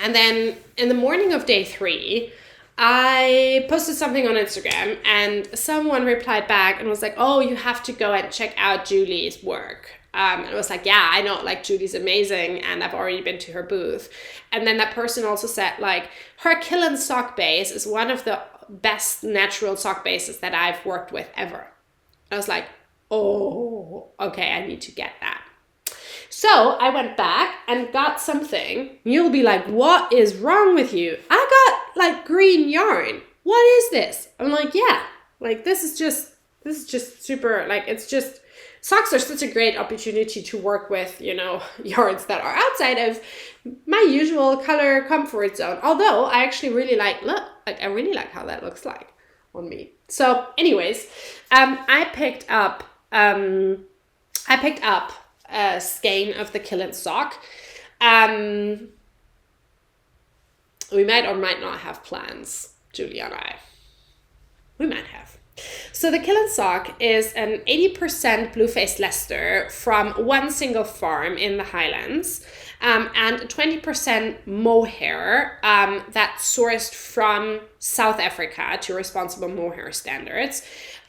Speaker 1: And then in the morning of day 3, I posted something on Instagram and someone replied back and was like, oh, you have to go and check out Julie's work. And I was like, yeah, I know, like Julie's amazing and I've already been to her booth. And then that person also said, like, her Killen sock base is one of the best natural sock bases that I've worked with ever. I was like, oh, okay, I need to get that. So I went back and got something. You'll be like, what is wrong with you? I got like green yarn. What is this? I'm like, yeah, like this is just super, like it's just, socks are such a great opportunity to work with, you know, yarns that are outside of my usual color comfort zone. Although I actually really like I really like how that looks like on me. So anyways, I picked up a skein of the Killen sock. We might or might not have plans, Julie and I. We might have. So the Killen sock is an 80% blue-faced Leicester from one single farm in the Highlands, and 20% mohair that's sourced from South Africa to responsible mohair standards.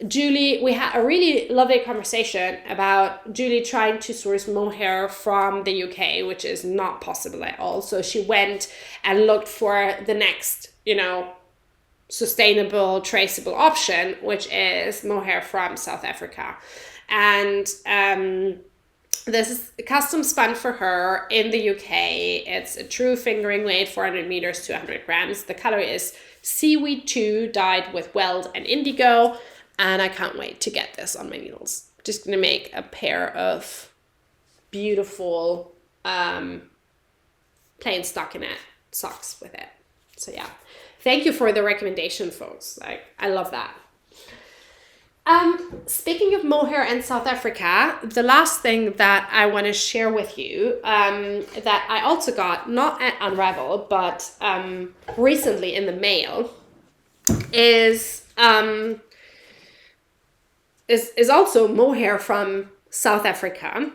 Speaker 1: Julie, we had a really lovely conversation about Julie trying to source mohair from the UK, which is not possible at all. So she went and looked for the next, sustainable, traceable option, which is mohair from South Africa. And this is custom spun for her in the UK. It's a true fingering weight, 400 meters, 200 grams. The color is Seaweed 2, dyed with weld and indigo. And I can't wait to get this on my needles. Just gonna make a pair of beautiful plain stockinette socks with it. So yeah, thank you for the recommendation, folks. I love that. Speaking of mohair and South Africa, the last thing that I want to share with you that I also got, not at Unravel, but recently in the mail, is also mohair from South Africa.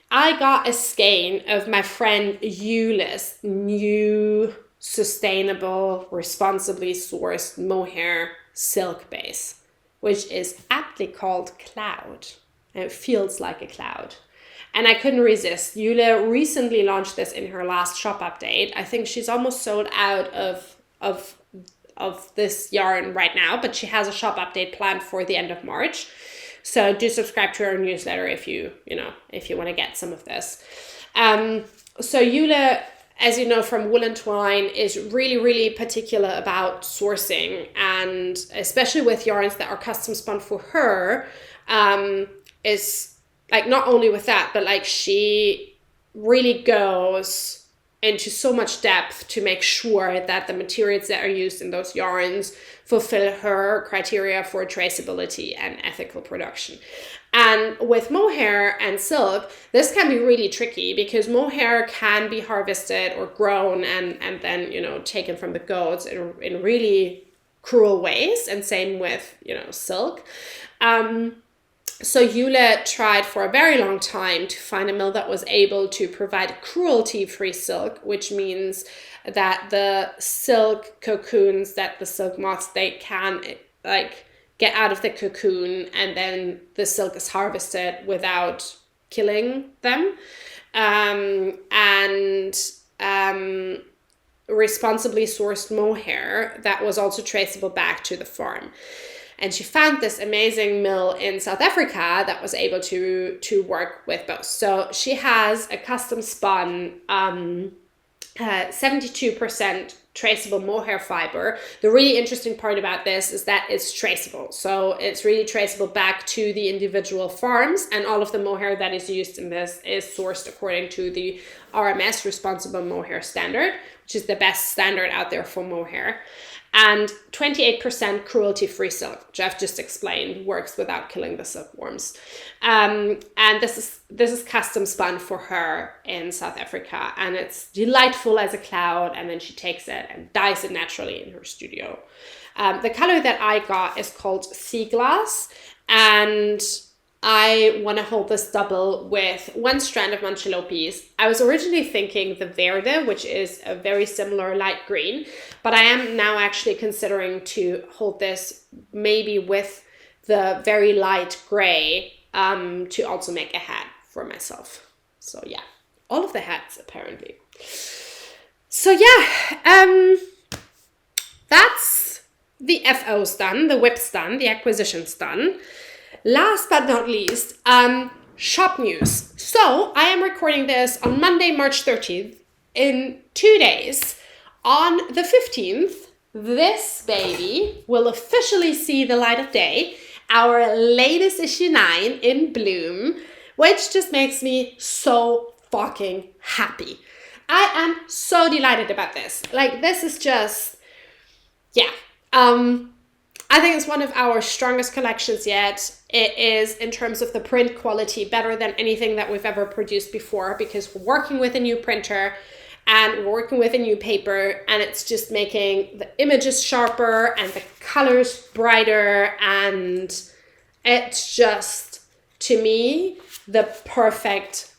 Speaker 1: I got a skein of my friend Ulysse's new sustainable, responsibly sourced mohair silk base, which is aptly called Cloud. And it feels like a cloud. And I couldn't resist. Eula recently launched this in her last shop update. I think she's almost sold out of this yarn right now, but she has a shop update planned for the end of March. So do subscribe to her newsletter if you want to get some of this. So Eula, as you know from Wool and Twine, is really, really particular about sourcing, and especially with yarns that are custom spun for her, is like not only with that, but like she really goes into so much depth to make sure that the materials that are used in those yarns fulfill her criteria for traceability and ethical production. And with mohair and silk, this can be really tricky because mohair can be harvested or grown and then, taken from the goats in really cruel ways. And same with, silk. So Eula tried for a very long time to find a mill that was able to provide cruelty-free silk, which means that the silk cocoons that the silk moths, they can get out of the cocoon, and then the silk is harvested without killing them. Responsibly sourced mohair that was also traceable back to the farm. And she found this amazing mill in South Africa that was able to work with both. So she has a custom spun 72% traceable mohair fiber. The really interesting part about this is that it's traceable. So it's really traceable back to the individual farms, and all of the mohair that is used in this is sourced according to the RMS, Responsible Mohair Standard, which is the best standard out there for mohair. And 28% cruelty-free silk, which I've just explained, works without killing the silkworms. And this is custom spun for her in South Africa, and it's delightful as a cloud. And then she takes it and dyes it naturally in her studio. The color that I got is called Sea Glass, and I want to hold this double with one strand of Manchelopis. I was originally thinking the Verde, which is a very similar light green, but I am now actually considering to hold this maybe with the very light gray to also make a hat for myself. So yeah, all of the hats apparently. So yeah, that's the FO's done, the whip's done, the acquisition's done. Last but not least, shop news. So I am recording this on Monday, March 13th. In 2 days, on the 15th, this baby will officially see the light of day. Our latest issue 9 in bloom, which just makes me so fucking happy. I am so delighted about this. Like, this is just, yeah. I think it's one of our strongest collections yet. It is, in terms of the print quality, better than anything that we've ever produced before, because we're working with a new printer, and we're working with a new paper, and it's just making the images sharper and the colors brighter, and it's just, to me, the perfect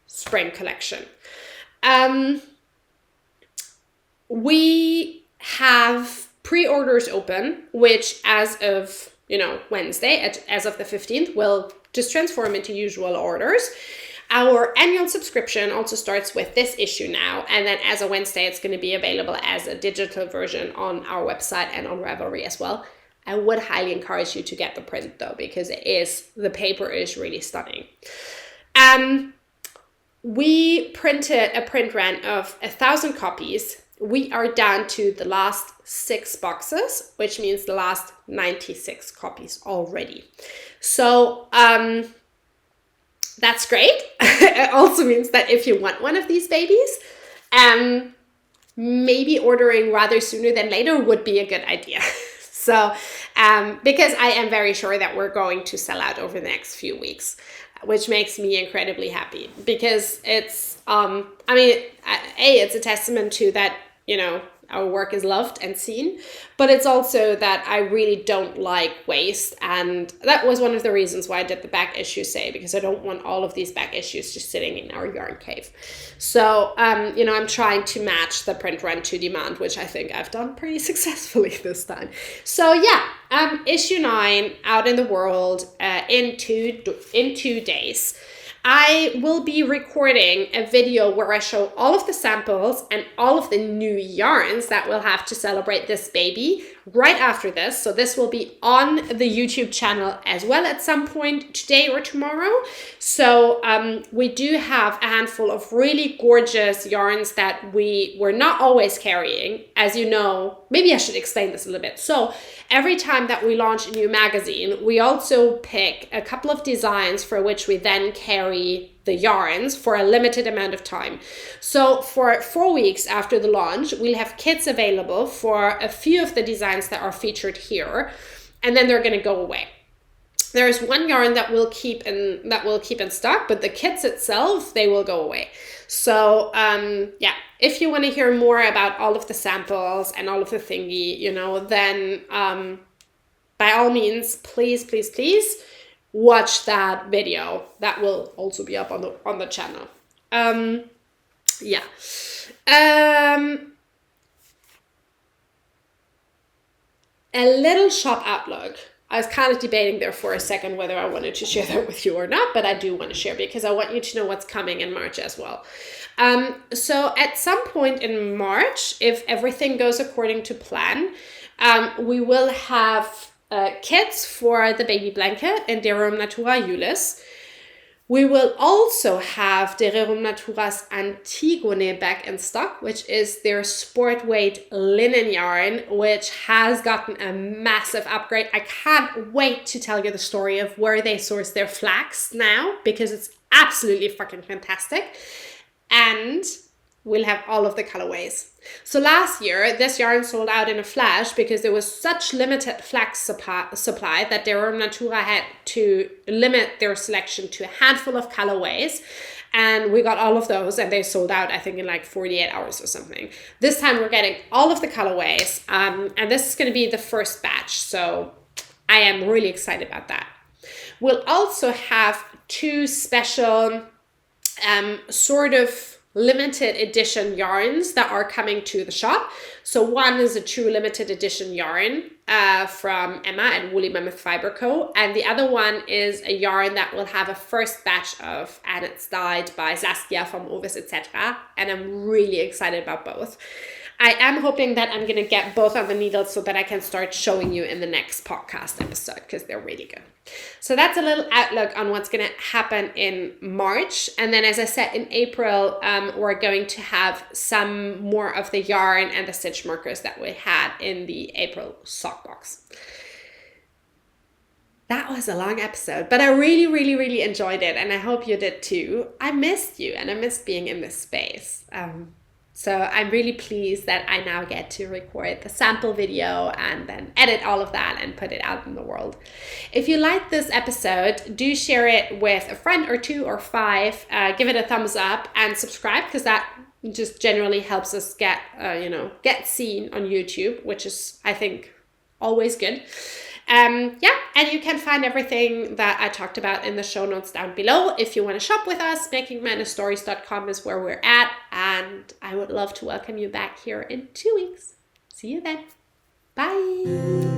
Speaker 1: spring collection. We have pre-orders open, which as of Wednesday, as of the 15th, will just transform into usual orders. Our annual subscription also starts with this issue now, and then as of Wednesday, it's going to be available as a digital version on our website and on Ravelry as well. I would highly encourage you to get the print though, because the paper is really stunning. We printed a print run of 1,000 copies. We are down to the last 6 boxes, which means the last 96 copies already. So that's great. It also means that if you want one of these babies, maybe ordering rather sooner than later would be a good idea. So, because I am very sure that we're going to sell out over the next few weeks, which makes me incredibly happy, because it's, it's a testament to that, our work is loved and seen, but it's also that I really don't like waste. And that was one of the reasons why I did the back issue because I don't want all of these back issues just sitting in our yarn cave. So, I'm trying to match the print run to demand, which I think I've done pretty successfully this time. So yeah, issue 9 out in the world in 2 days. I will be recording a video where I show all of the samples and all of the new yarns that we'll have to celebrate this baby right after this. So this will be on the YouTube channel as well at some point today or tomorrow. So we do have a handful of really gorgeous yarns that we were not always carrying. As you know, maybe I should explain this a little bit. So every time that we launch a new magazine, we also pick a couple of designs for which we then carry the yarns for a limited amount of time. So for 4 weeks after the launch, we'll have kits available for a few of the designs that are featured here, and then they're going to go away. There is one yarn that we'll keep in stock, but the kits itself, they will go away. So if you want to hear more about all of the samples and all of the thingy, then by all means, please watch that video. That will also be up on the channel. A little shop outlook. I was kind of debating there for a second whether I wanted to share that with you or not, but I do want to share because I want you to know what's coming in March as well. So at some point in March, if everything goes according to plan, we will have kits for the baby blanket in Rerum Natura Ulysse. We will also have the Rerum Natura's Antigone back in stock, which is their sport weight linen yarn, which has gotten a massive upgrade. I can't wait to tell you the story of where they source their flax now, because it's absolutely fucking fantastic. And we'll have all of the colorways. So last year, this yarn sold out in a flash because there was such limited flax supply that Rerum Natura had to limit their selection to a handful of colorways. And we got all of those, and they sold out, I think, in like 48 hours or something. This time we're getting all of the colorways, and this is going to be the first batch. So I am really excited about that. We'll also have 2 special sort of limited edition yarns that are coming to the shop. So one is a true limited edition yarn from Emma at Woolly Mammoth Fiber Co. And the other one is a yarn that we'll have a first batch of, and it's dyed by Saskia from Ovis, etc. And I'm really excited about both. I am hoping that I'm going to get both on the needles so that I can start showing you in the next podcast episode, because they're really good. So that's a little outlook on what's going to happen in March. And then, as I said, in April, we're going to have some more of the yarn and the stitch markers that we had in the April sock box. That was a long episode, but I really, really, really enjoyed it. And I hope you did too. I missed you, and I missed being in this space. So I'm really pleased that I now get to record the sample video and then edit all of that and put it out in the world. If you like this episode, do share it with a friend or 2 or 5. Give it a thumbs up and subscribe, because that just generally helps us get seen on YouTube, which is, I think, always good. And you can find everything that I talked about in the show notes down below. If you want to shop with us, makingmadnessstories.com is where we're at, and I would love to welcome you back here in 2 weeks. See you then. Bye.